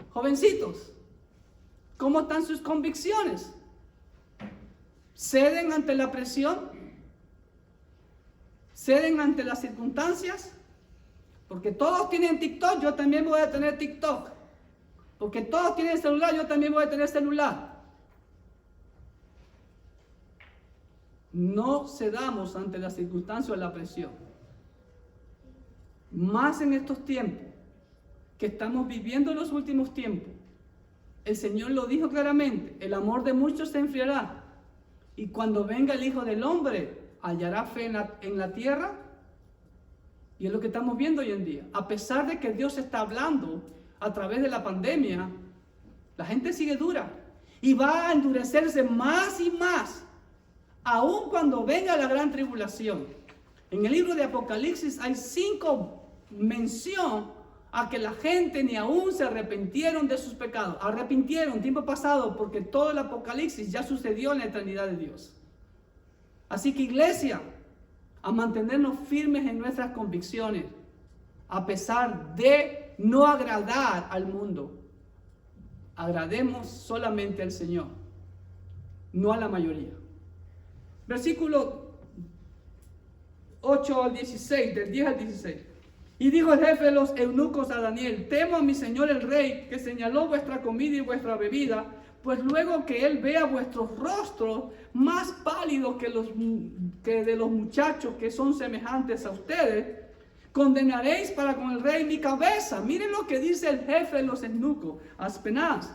Jovencitos, ¿cómo están sus convicciones? ¿Ceden ante la presión? ¿Ceden ante las circunstancias? Porque todos tienen TikTok, yo también voy a tener TikTok. Porque todos tienen celular, yo también voy a tener celular. No cedamos ante las circunstancias o la presión. Más en estos tiempos que estamos viviendo en los últimos tiempos. El Señor lo dijo claramente, el amor de muchos se enfriará. Y cuando venga el Hijo del Hombre, hallará fe en la tierra. Y es lo que estamos viendo hoy en día. A pesar de que Dios está hablando a través de la pandemia, la gente sigue dura. Y va a endurecerse más y más, aun cuando venga la gran tribulación. En el libro de Apocalipsis hay 5 mención a que la gente ni aún se arrepintieron de sus pecados. Arrepintieron tiempo pasado porque todo el Apocalipsis ya sucedió en la eternidad de Dios. Así que iglesia, a mantenernos firmes en nuestras convicciones, a pesar de no agradar al mundo. Agrademos solamente al Señor, no a la mayoría. Versículo 8 al 16, del 10 al 16. Y dijo el jefe de los eunucos a Daniel: temo a mi señor el rey, que señaló vuestra comida y vuestra bebida, pues luego que él vea vuestros rostros más pálidos que de los muchachos que son semejantes a ustedes, condenaréis para con el rey mi cabeza. Miren lo que dice el jefe de los eunucos, Aspenaz.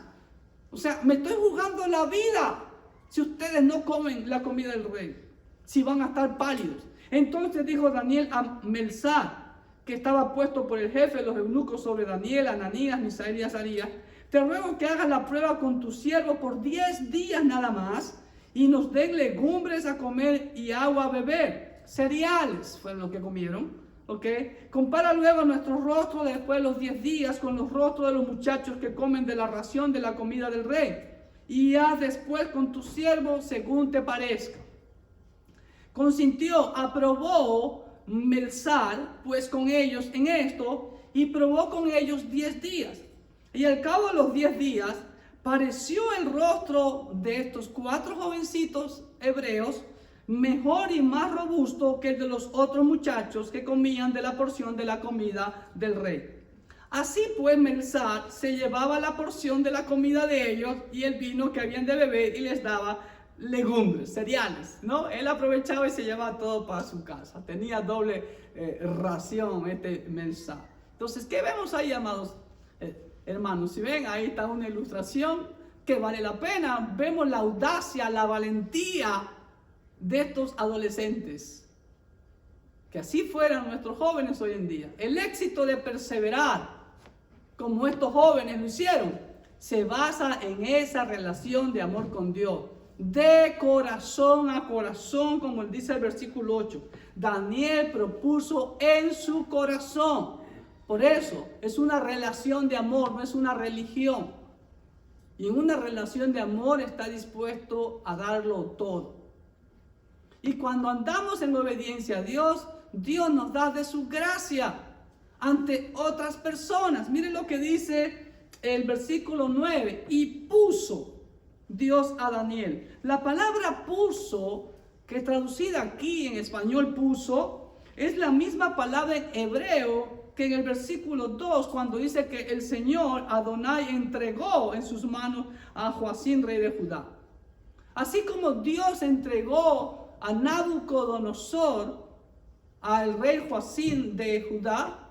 O sea, me estoy jugando la vida si ustedes no comen la comida del rey, si van a estar pálidos. Entonces dijo Daniel a Melzar, que estaba puesto por el jefe de los eunucos sobre Daniel, Ananías, Misael y Azarías: te ruego que hagas la prueba con tu siervo por 10 días nada más, y nos den legumbres a comer y agua a beber. Cereales fueron lo que comieron. ¿Ok? Compara luego nuestros rostros después de los 10 días con los rostros de los muchachos que comen de la ración de la comida del rey, y haz después con tu siervo según te parezca. Consintió, aprobó Melzar pues con ellos en esto, y probó con ellos 10 días. Y al cabo de los 10 días pareció el rostro de estos 4 jovencitos hebreos mejor y más robusto que el de los otros muchachos que comían de la porción de la comida del rey. Así pues Melzar se llevaba la porción de la comida de ellos y el vino que habían de beber, y les daba legumbres, cereales, ¿no? Él aprovechaba y se llevaba todo para su casa. Tenía doble ración Melzar. Entonces, ¿qué vemos ahí, amados hermanos? Si ven, ahí está una ilustración que vale la pena. Vemos la audacia, la valentía de estos adolescentes. Que así fueran nuestros jóvenes hoy en día. El éxito de perseverar, como estos jóvenes lo hicieron, se basa en esa relación de amor con Dios. De corazón a corazón, como dice el versículo 8. Daniel propuso en su corazón. Por eso es una relación de amor, no es una religión. Y en una relación de amor está dispuesto a darlo todo. Y cuando andamos en obediencia a Dios, Dios nos da de su gracia ante otras personas. Miren lo que dice el versículo 9. Y puso Dios a Daniel. La palabra puso, que traducida aquí en español puso, es la misma palabra en hebreo que en el versículo 2, cuando dice que el Señor Adonai entregó en sus manos a Joacim, rey de Judá. Así como Dios entregó a Nabucodonosor, al rey Joacim de Judá,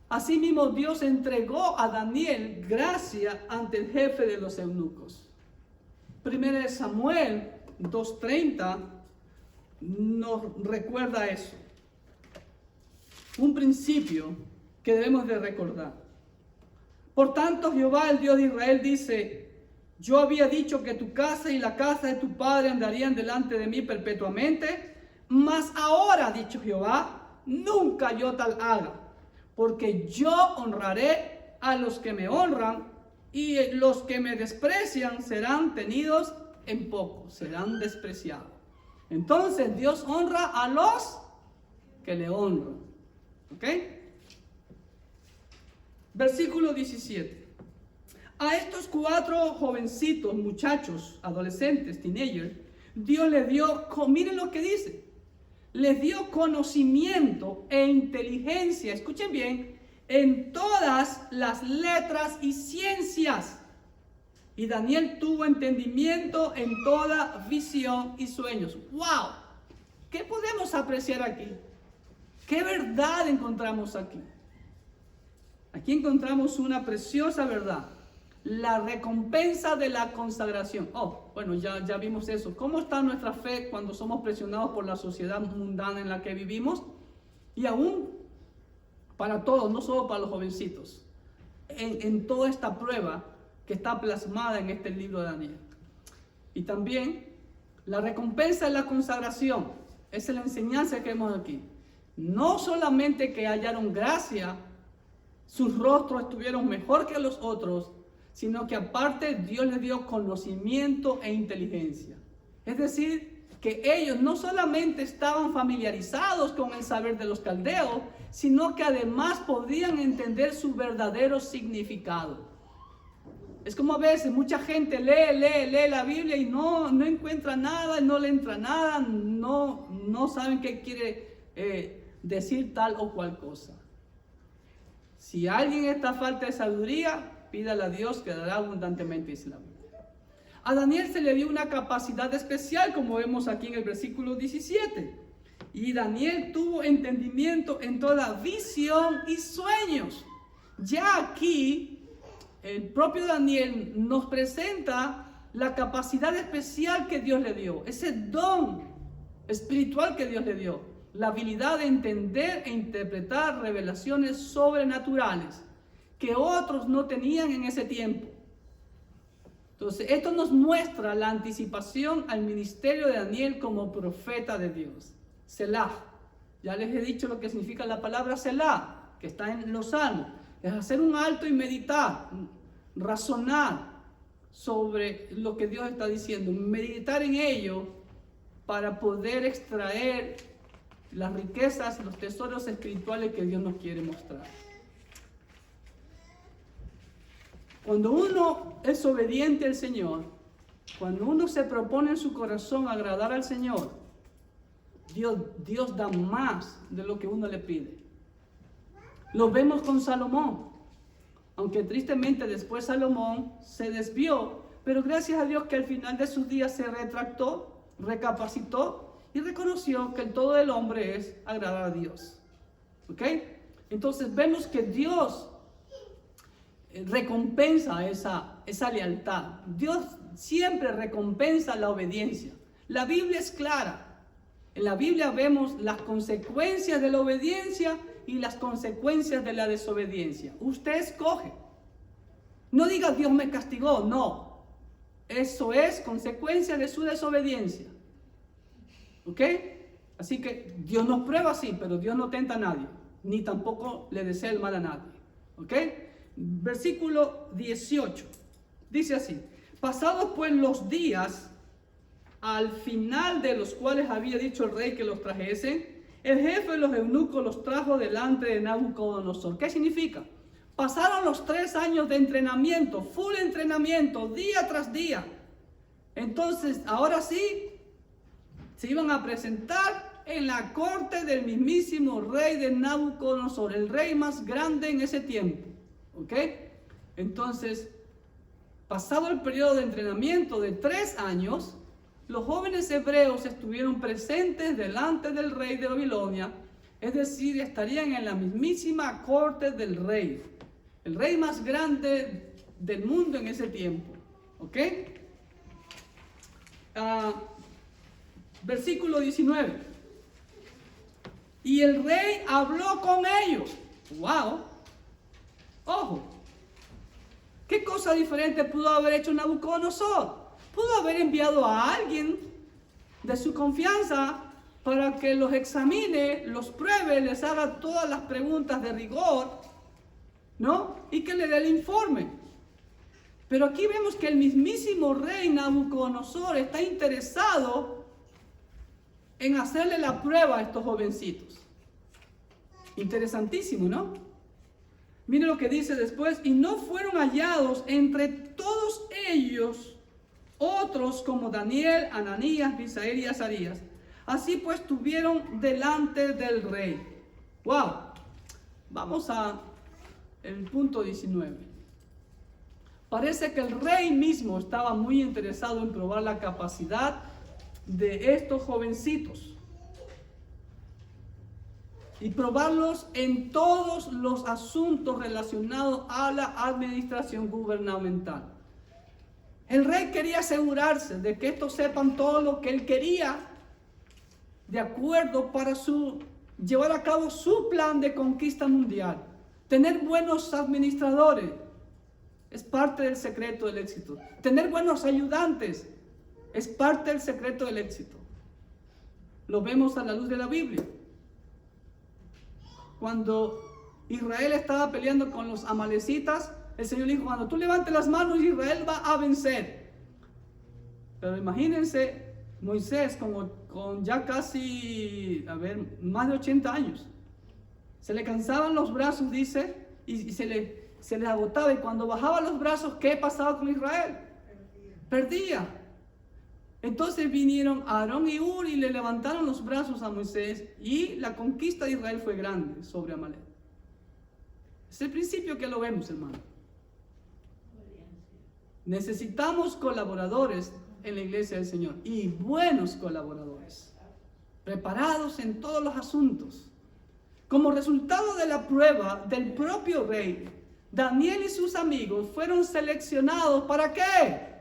así mismo Dios entregó a Daniel gracia ante el jefe de los eunucos. 1 Samuel 2:30 nos recuerda eso. Un principio que debemos de recordar. Por tanto, Jehová, el Dios de Israel, dice: yo había dicho que tu casa y la casa de tu padre andarían delante de mí perpetuamente, mas ahora, ha dicho Jehová, nunca yo tal haga, porque yo honraré a los que me honran, y los que me desprecian serán tenidos en poco, serán despreciados. Entonces Dios honra a los que le honran. ¿Ok? Versículo 17. A estos 4 jovencitos, muchachos, adolescentes, teenagers, Dios les dio, miren lo que dice, les dio conocimiento e inteligencia, escuchen bien, en todas las letras y ciencias. Y Daniel tuvo entendimiento en toda visión y sueños. ¡Wow! ¿Qué podemos apreciar aquí? ¿Qué verdad encontramos aquí? Aquí encontramos una preciosa verdad. La recompensa de la consagración. Oh, bueno, ya vimos eso. ¿Cómo está nuestra fe cuando somos presionados por la sociedad mundana en la que vivimos? Y aún para todos, no solo para los jovencitos. En toda esta prueba que está plasmada en este libro de Daniel. Y también la recompensa de la consagración. Esa es la enseñanza que vemos aquí. No solamente que hallaron gracia, sus rostros estuvieron mejor que los otros, sino que aparte Dios les dio conocimiento e inteligencia. Es decir, que ellos no solamente estaban familiarizados con el saber de los caldeos, sino que además podían entender su verdadero significado. Es como a veces mucha gente lee la Biblia y no encuentra nada, no le entra nada, no saben qué quiere decir tal o cual cosa. Si alguien está falta de sabiduría, pídale a Dios que dará abundantemente, dice la Biblia. A Daniel se le dio una capacidad especial, como vemos aquí en el versículo 17. Y Daniel tuvo entendimiento en toda visión y sueños. Ya aquí el propio Daniel nos presenta la capacidad especial que Dios le dio, ese don espiritual que Dios le dio, la habilidad de entender e interpretar revelaciones sobrenaturales que otros no tenían en ese tiempo. Entonces, esto nos muestra la anticipación al ministerio de Daniel como profeta de Dios. Selah. Ya les he dicho lo que significa la palabra Selah, que está en los Salmos. Es hacer un alto y meditar, razonar sobre lo que Dios está diciendo, meditar en ello para poder extraer las riquezas, los tesoros espirituales que Dios nos quiere mostrar. Cuando uno es obediente al Señor, cuando uno se propone en su corazón agradar al Señor, Dios da más de lo que uno le pide. Lo vemos con Salomón. Aunque tristemente después Salomón se desvió, pero gracias a Dios que al final de sus días se retractó, recapacitó y reconoció que el todo del hombre es agradar a Dios. ¿Ok? Entonces vemos que Dios recompensa esa lealtad. Dios siempre recompensa la obediencia. La Biblia es clara. En la Biblia vemos las consecuencias de la obediencia y las consecuencias de la desobediencia. Usted escoge. No diga Dios me castigó, no. Eso es consecuencia de su desobediencia. ¿Ok? Así que Dios nos prueba, sí, pero Dios no tenta a nadie, ni tampoco le desea el mal a nadie. ¿Ok? Versículo 18. Dice así: pasados pues los días, al final de los cuales había dicho el rey que los trajesen, el jefe de los eunucos los trajo delante de Nabucodonosor. ¿Qué significa? Pasaron los 3 años de entrenamiento, full entrenamiento, día tras día. Entonces, ahora sí, se iban a presentar en la corte del mismísimo rey de Nabucodonosor, el rey más grande en ese tiempo. ¿Ok? Entonces, pasado el periodo de entrenamiento de 3 años, los jóvenes hebreos estuvieron presentes delante del rey de Babilonia, es decir, estarían en la mismísima corte del rey, el rey más grande del mundo en ese tiempo. ¿Ok? Versículo 19. Y el rey habló con ellos. ¡Wow! Ojo, ¿qué cosa diferente pudo haber hecho Nabucodonosor? Pudo haber enviado a alguien de su confianza para que los examine, los pruebe, les haga todas las preguntas de rigor, ¿no? Y que le dé el informe. Pero aquí vemos que el mismísimo rey Nabucodonosor está interesado en hacerle la prueba a estos jovencitos. Interesantísimo, ¿no? Mire lo que dice después: y no fueron hallados entre todos ellos otros como Daniel, Ananías, Misael y Azarías. Así pues estuvieron delante del rey. ¡Wow! Vamos a el punto 19. Parece que el rey mismo estaba muy interesado en probar la capacidad de estos jovencitos y probarlos en todos los asuntos relacionados a la administración gubernamental. El rey quería asegurarse de que estos sepan todo lo que él quería, de acuerdo para llevar a cabo su plan de conquista mundial. Tener buenos administradores es parte del secreto del éxito. Tener buenos ayudantes es parte del secreto del éxito. Lo vemos a la luz de la Biblia. Cuando Israel estaba peleando con los amalecitas, el Señor dijo: cuando tú levantes las manos, Israel va a vencer. Pero imagínense Moisés con ya casi, más de 80 años. Se le cansaban los brazos, dice, y se le agotaba. Y cuando bajaba los brazos, ¿qué pasaba con Israel? Perdía. Entonces vinieron Aarón y Hur y le levantaron los brazos a Moisés, y la conquista de Israel fue grande sobre Amalek. Es el principio que lo vemos, hermano. Necesitamos colaboradores en la iglesia del Señor, y buenos colaboradores, preparados en todos los asuntos. Como resultado de la prueba del propio rey, Daniel y sus amigos fueron seleccionados. ¿Para qué?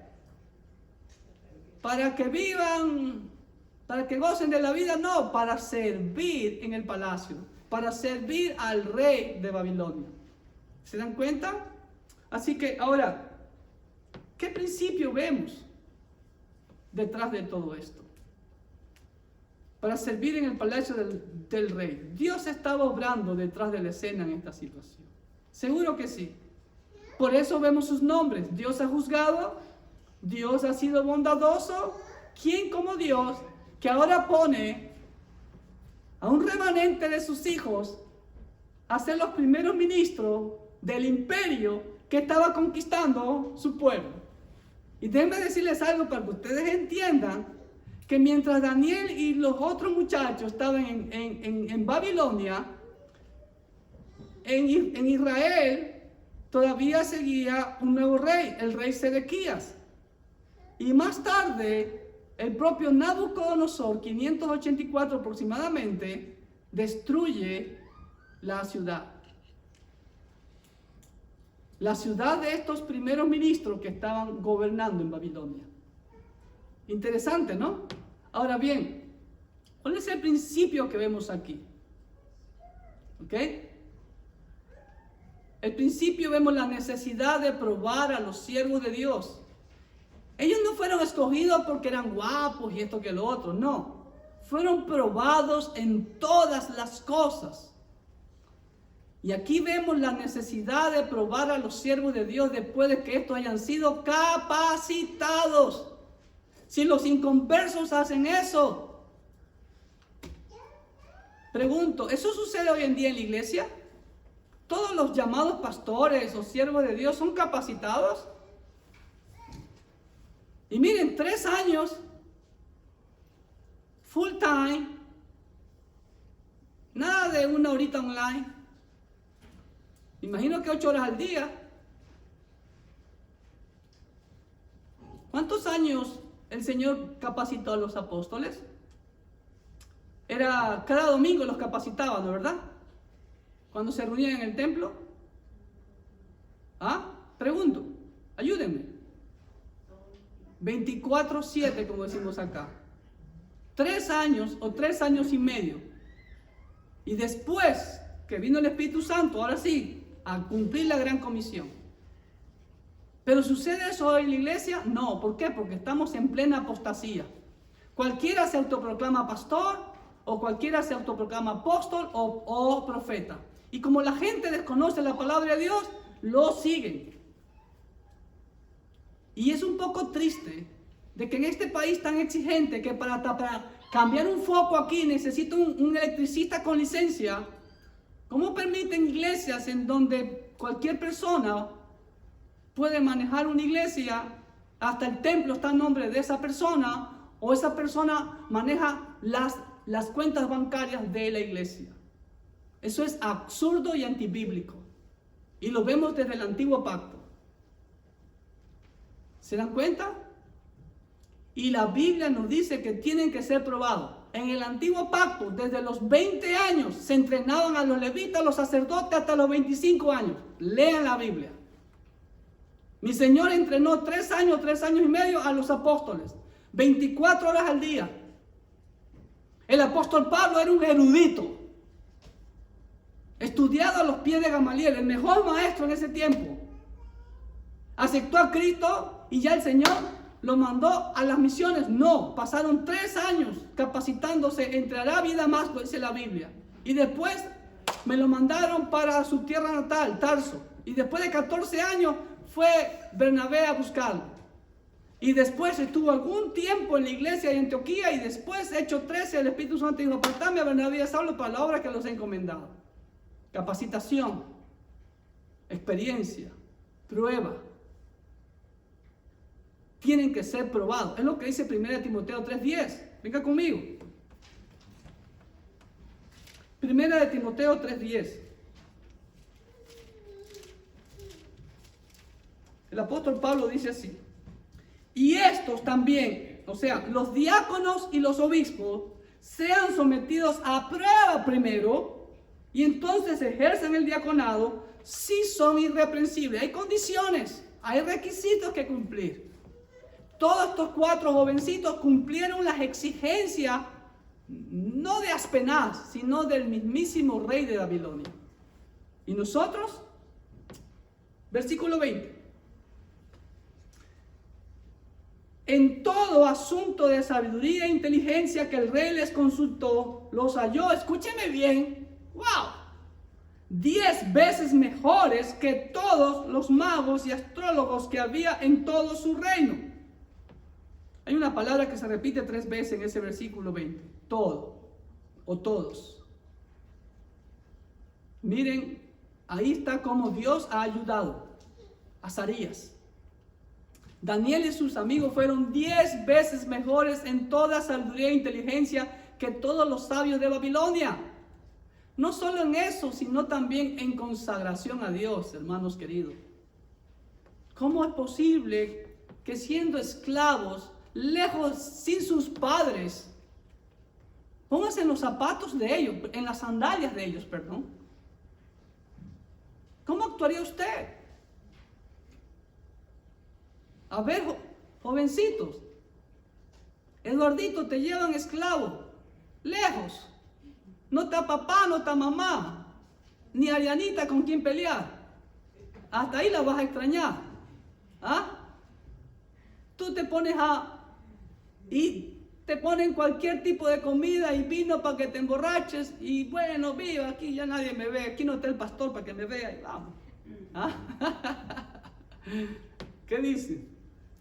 Para que vivan, para que gocen de la vida. No, para servir en el palacio, para servir al rey de Babilonia. ¿Se dan cuenta? Así que ahora, ¿qué principio vemos detrás de todo esto? Para servir en el palacio del rey. Dios estaba obrando detrás de la escena en esta situación. Seguro que sí. Por eso vemos sus nombres. Dios ha juzgado, Dios ha sido bondadoso. ¿Quién como Dios, que ahora pone a un remanente de sus hijos a ser los primeros ministros del imperio que estaba conquistando su pueblo? Y déjenme decirles algo para que ustedes entiendan que mientras Daniel y los otros muchachos estaban en Babilonia, en Israel todavía seguía un nuevo rey, el rey Sedequías. Y más tarde, el propio Nabucodonosor, 584 aproximadamente, destruye la ciudad. La ciudad de estos primeros ministros que estaban gobernando en Babilonia. Interesante, ¿no? Ahora bien, ¿cuál es el principio que vemos aquí? ¿Ok? El principio, vemos la necesidad de probar a los siervos de Dios. Ellos no fueron escogidos porque eran guapos y esto que lo otro, no. Fueron probados en todas las cosas. Y aquí vemos la necesidad de probar a los siervos de Dios después de que estos hayan sido capacitados. Si los inconversos hacen eso, pregunto, ¿eso sucede hoy en día en la iglesia? ¿Todos los llamados pastores o siervos de Dios son capacitados? Y miren, 3 años, full time, nada de 1 horita online. Imagino que 8 horas al día. ¿Cuántos años el Señor capacitó a los apóstoles? Era cada domingo los capacitaban, ¿no verdad? Cuando se reunían en el templo. Pregunto, ayúdenme. 24/7, como decimos acá. 3 años o 3 años y medio. Y después que vino el Espíritu Santo, ahora sí, a cumplir la gran comisión. ¿Pero sucede eso hoy en la iglesia? No. ¿Por qué? Porque estamos en plena apostasía. Cualquiera se autoproclama pastor, o cualquiera se autoproclama apóstol o profeta. Y como la gente desconoce la palabra de Dios, lo siguen. Y es un poco triste de que en este país tan exigente que para cambiar un foco aquí necesita un electricista con licencia, ¿cómo permiten iglesias en donde cualquier persona puede manejar una iglesia, hasta el templo está en nombre de esa persona, o esa persona maneja las cuentas bancarias de la iglesia? Eso es absurdo y antibíblico. Y lo vemos desde el antiguo pacto. ¿Se dan cuenta? Y la Biblia nos dice que tienen que ser probados. En el antiguo pacto, desde los 20 años, se entrenaban a los levitas, a los sacerdotes, hasta los 25 años. Lean la Biblia. Mi Señor entrenó 3 años y medio a los apóstoles. 24 horas al día. El apóstol Pablo era un erudito. Estudiado a los pies de Gamaliel, el mejor maestro en ese tiempo. Aceptó a Cristo y ya el Señor lo mandó a las misiones. No, pasaron 3 años capacitándose entre Arabia y Damasco, dice la Biblia. Y después me lo mandaron para su tierra natal, Tarso. Y después de 14 años fue Bernabé a buscarlo. Y después estuvo algún tiempo en la iglesia de Antioquía. Y después, Hechos 13, el Espíritu Santo dijo: apartadme a Bernabé y a Saulo para la obra que los he encomendado. Capacitación, experiencia, prueba. Tienen que ser probados. Es lo que dice 1 Timoteo 3:10. Venga conmigo. 1 Timoteo 3:10. El apóstol Pablo dice así: y estos también, o sea, los diáconos y los obispos, sean sometidos a prueba primero, y entonces ejercen el diaconado si son irreprensibles. Hay condiciones, hay requisitos que cumplir. Todos estos 4 jovencitos cumplieron las exigencias, no de Aspenaz, sino del mismísimo rey de Babilonia. ¿Y nosotros? Versículo 20. En todo asunto de sabiduría e inteligencia que el rey les consultó, los halló, escúcheme bien, wow, 10 veces mejores que todos los magos y astrólogos que había en todo su reino. Hay una palabra que se repite 3 veces en ese versículo 20. Todo o todos. Miren, ahí está cómo Dios ha ayudado a Azarías. Daniel y sus amigos fueron 10 veces mejores en toda sabiduría e inteligencia que todos los sabios de Babilonia. No solo en eso, sino también en consagración a Dios, hermanos queridos. ¿Cómo es posible que siendo esclavos, lejos, sin sus padres, póngase en los zapatos de ellos, en las sandalias de ellos, perdón? ¿Cómo actuaría usted? A ver, jovencitos, Eduardito, te llevan esclavo, lejos. No está papá, no está mamá, ni Arianita con quien pelear. Hasta ahí la vas a extrañar. ¿Ah? Tú te pones y te ponen cualquier tipo de comida y vino para que te emborraches. Y bueno, viva, aquí ya nadie me ve. Aquí no está el pastor para que me vea y vamos. ¿Ah? ¿Qué dice?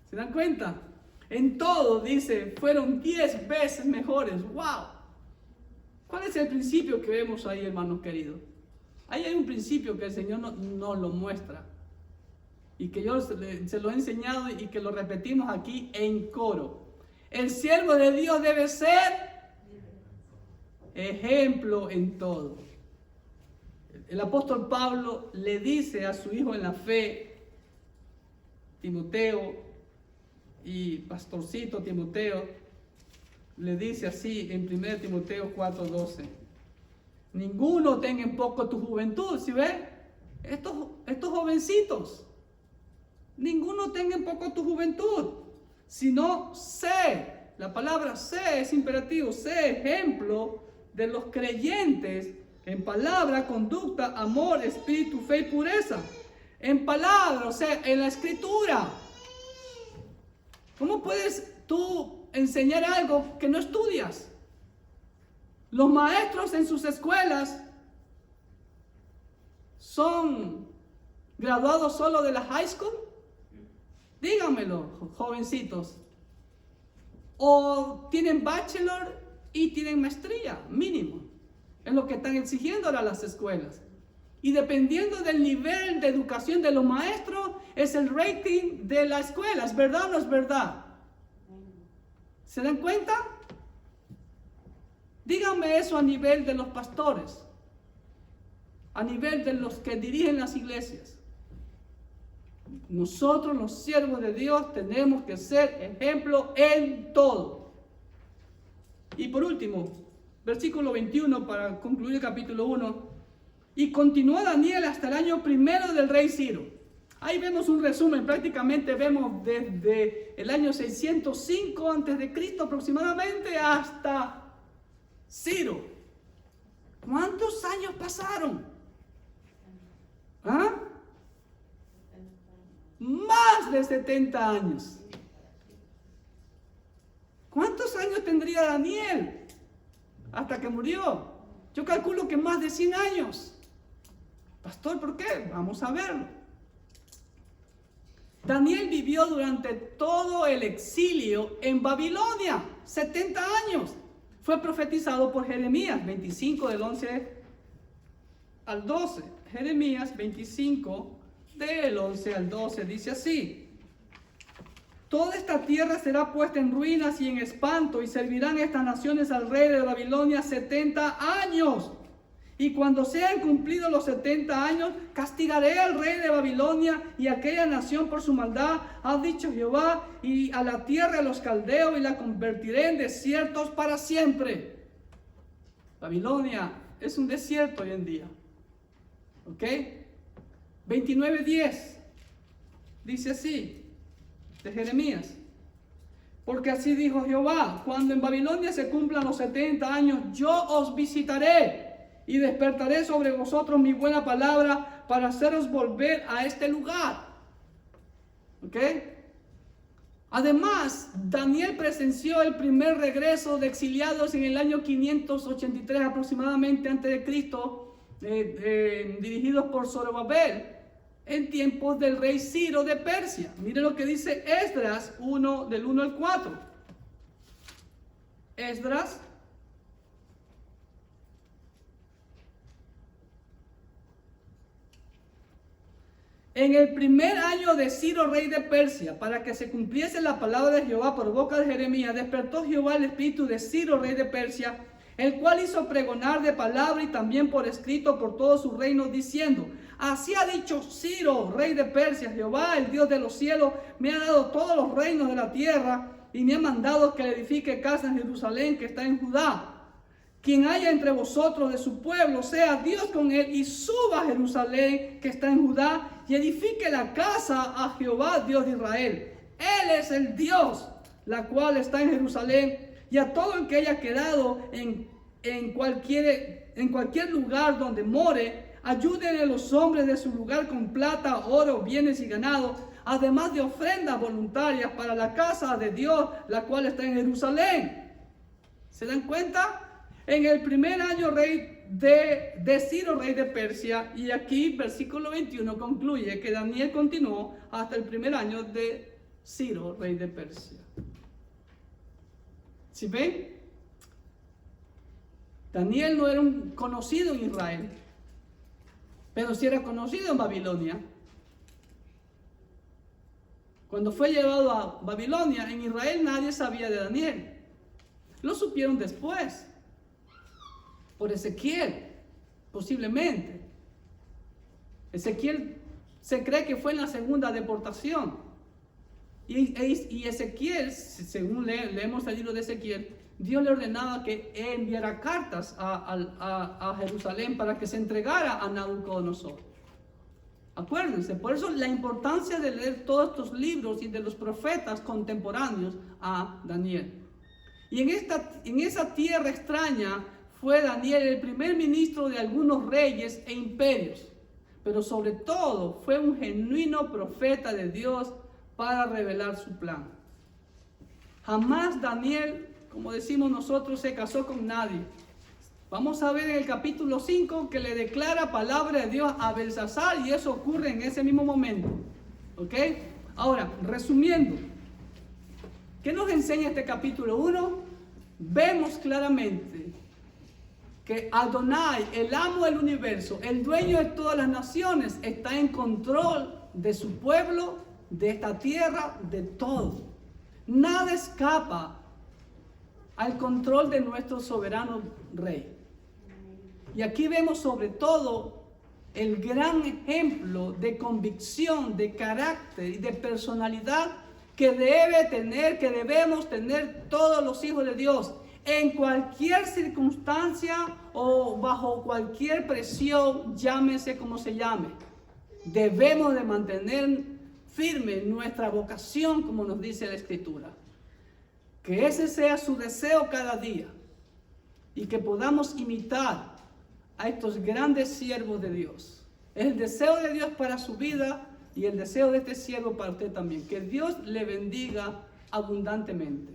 ¿Se dan cuenta? En todo, dice, fueron 10 veces mejores. ¡Wow! ¿Cuál es el principio que vemos ahí, hermanos queridos? Ahí hay un principio que el Señor nos lo muestra. Y que yo se lo he enseñado y que lo repetimos aquí en coro. El siervo de Dios debe ser ejemplo en todo. El apóstol Pablo le dice a su hijo en la fe, Timoteo, y pastorcito Timoteo, le dice así en 1 Timoteo 4:12: ninguno tenga en poco tu juventud. ¿Sí ve? Estos jovencitos, ninguno tenga en poco tu juventud, sino sé, la palabra sé es imperativo, sé ejemplo de los creyentes en palabra, conducta, amor, espíritu, fe y pureza. En palabra, o sea, en la escritura. ¿Cómo puedes tú enseñar algo que no estudias? Los maestros en sus escuelas son graduados solo de la high school. Díganmelo, jovencitos. o tienen bachelor y tienen maestría, mínimo. Es lo que están exigiendo ahora las escuelas. Y dependiendo del nivel de educación de los maestros, es el rating de la escuela. ¿Es verdad o no es verdad? ¿Se dan cuenta? Díganme eso a nivel de los pastores, a nivel de los que dirigen las iglesias. Nosotros, los siervos de Dios, tenemos que ser ejemplo en todo. Y por último, versículo 21 para concluir el capítulo 1. Y continuó Daniel hasta el año primero del rey Ciro. Ahí vemos un resumen, prácticamente vemos desde el año 605 a.C. aproximadamente hasta Ciro. ¿Cuántos años pasaron? ¿Ah? Más de 70 años. ¿Cuántos años tendría Daniel hasta que murió? Yo calculo que más de 100 años. Pastor, ¿por qué? Vamos a verlo. Daniel vivió durante todo el exilio en Babilonia, 70 años. Fue profetizado por Jeremías 25 del 11 al 12. Jeremías 25 del 11 al 12 dice así: toda esta tierra será puesta en ruinas y en espanto, y servirán estas naciones al rey de Babilonia 70 años. Y cuando sean cumplidos los 70 años, castigaré al rey de Babilonia y a aquella nación por su maldad, ha dicho Jehová, y a la tierra de los caldeos, y la convertiré en desiertos para siempre. Babilonia es un desierto hoy en día. ¿Ok? 29:10 dice así, de Jeremías: porque así dijo Jehová, cuando en Babilonia se cumplan los 70 años, yo os visitaré y despertaré sobre vosotros mi buena palabra para haceros volver a este lugar. ¿Ok? Además, Daniel presenció el primer regreso de exiliados en el año 583 aproximadamente antes de Cristo, dirigidos por Zorobabel, en tiempos del rey Ciro de Persia. Mire lo que dice Esdras 1, del 1 al 4. Esdras en el primer año de Ciro, rey de Persia, para que se cumpliese la palabra de Jehová por boca de Jeremías, despertó Jehová el espíritu de Ciro, rey de Persia, el cual hizo pregonar de palabra y también por escrito por todo su reino, diciendo: así ha dicho Ciro, rey de Persia, Jehová, el Dios de los cielos, me ha dado todos los reinos de la tierra y me ha mandado que le edifique casa en Jerusalén, que está en Judá. Quien haya entre vosotros de su pueblo, sea Dios con él, y suba a Jerusalén, que está en Judá, y edifique la casa a Jehová, Dios de Israel. Él es el Dios, la cual está en Jerusalén, y a todo el que haya quedado en cualquier lugar donde more, ayúdenle los hombres de su lugar con plata, oro, bienes y ganado, además de ofrendas voluntarias para la casa de Dios, la cual está en Jerusalén. ¿Se dan cuenta? En el primer año de Ciro, rey de Persia, y aquí versículo 21 concluye que Daniel continuó hasta el primer año de Ciro, rey de Persia. ¿Sí ven? Daniel no era un conocido en Israel, pero sí era conocido en Babilonia. Cuando fue llevado a Babilonia, en Israel nadie sabía de Daniel. Lo supieron después, por Ezequiel, posiblemente. Ezequiel se cree que fue en la segunda deportación. Y Ezequiel, según leemos el libro de Ezequiel, Dios le ordenaba que enviara cartas a Jerusalén para que se entregara a Nabucodonosor. Acuérdense, por eso la importancia de leer todos estos libros y de los profetas contemporáneos a Daniel. Y en esa tierra extraña fue Daniel el primer ministro de algunos reyes e imperios, pero sobre todo fue un genuino profeta de Dios para revelar su plan. Jamás Daniel, como decimos nosotros, se casó con nadie. Vamos a ver en el capítulo 5 que le declara palabra de Dios a Belsasar, y eso ocurre en ese mismo momento. ¿Ok? Ahora, resumiendo, ¿Qué nos enseña este capítulo 1? Vemos claramente que Adonai, el amo del universo, el dueño de todas las naciones, está en control de su pueblo, de esta tierra, de todo. Nada escapa al control de nuestro soberano rey. Y aquí vemos sobre todo el gran ejemplo de convicción, de carácter y de personalidad que debemos tener todos los hijos de Dios. En cualquier circunstancia o bajo cualquier presión, llámese como se llame, debemos de mantener firme nuestra vocación, como nos dice la Escritura. Que ese sea su deseo cada día y que podamos imitar a estos grandes siervos de Dios. Es el deseo de Dios para su vida y el deseo de este siervo para usted también. Que Dios le bendiga abundantemente.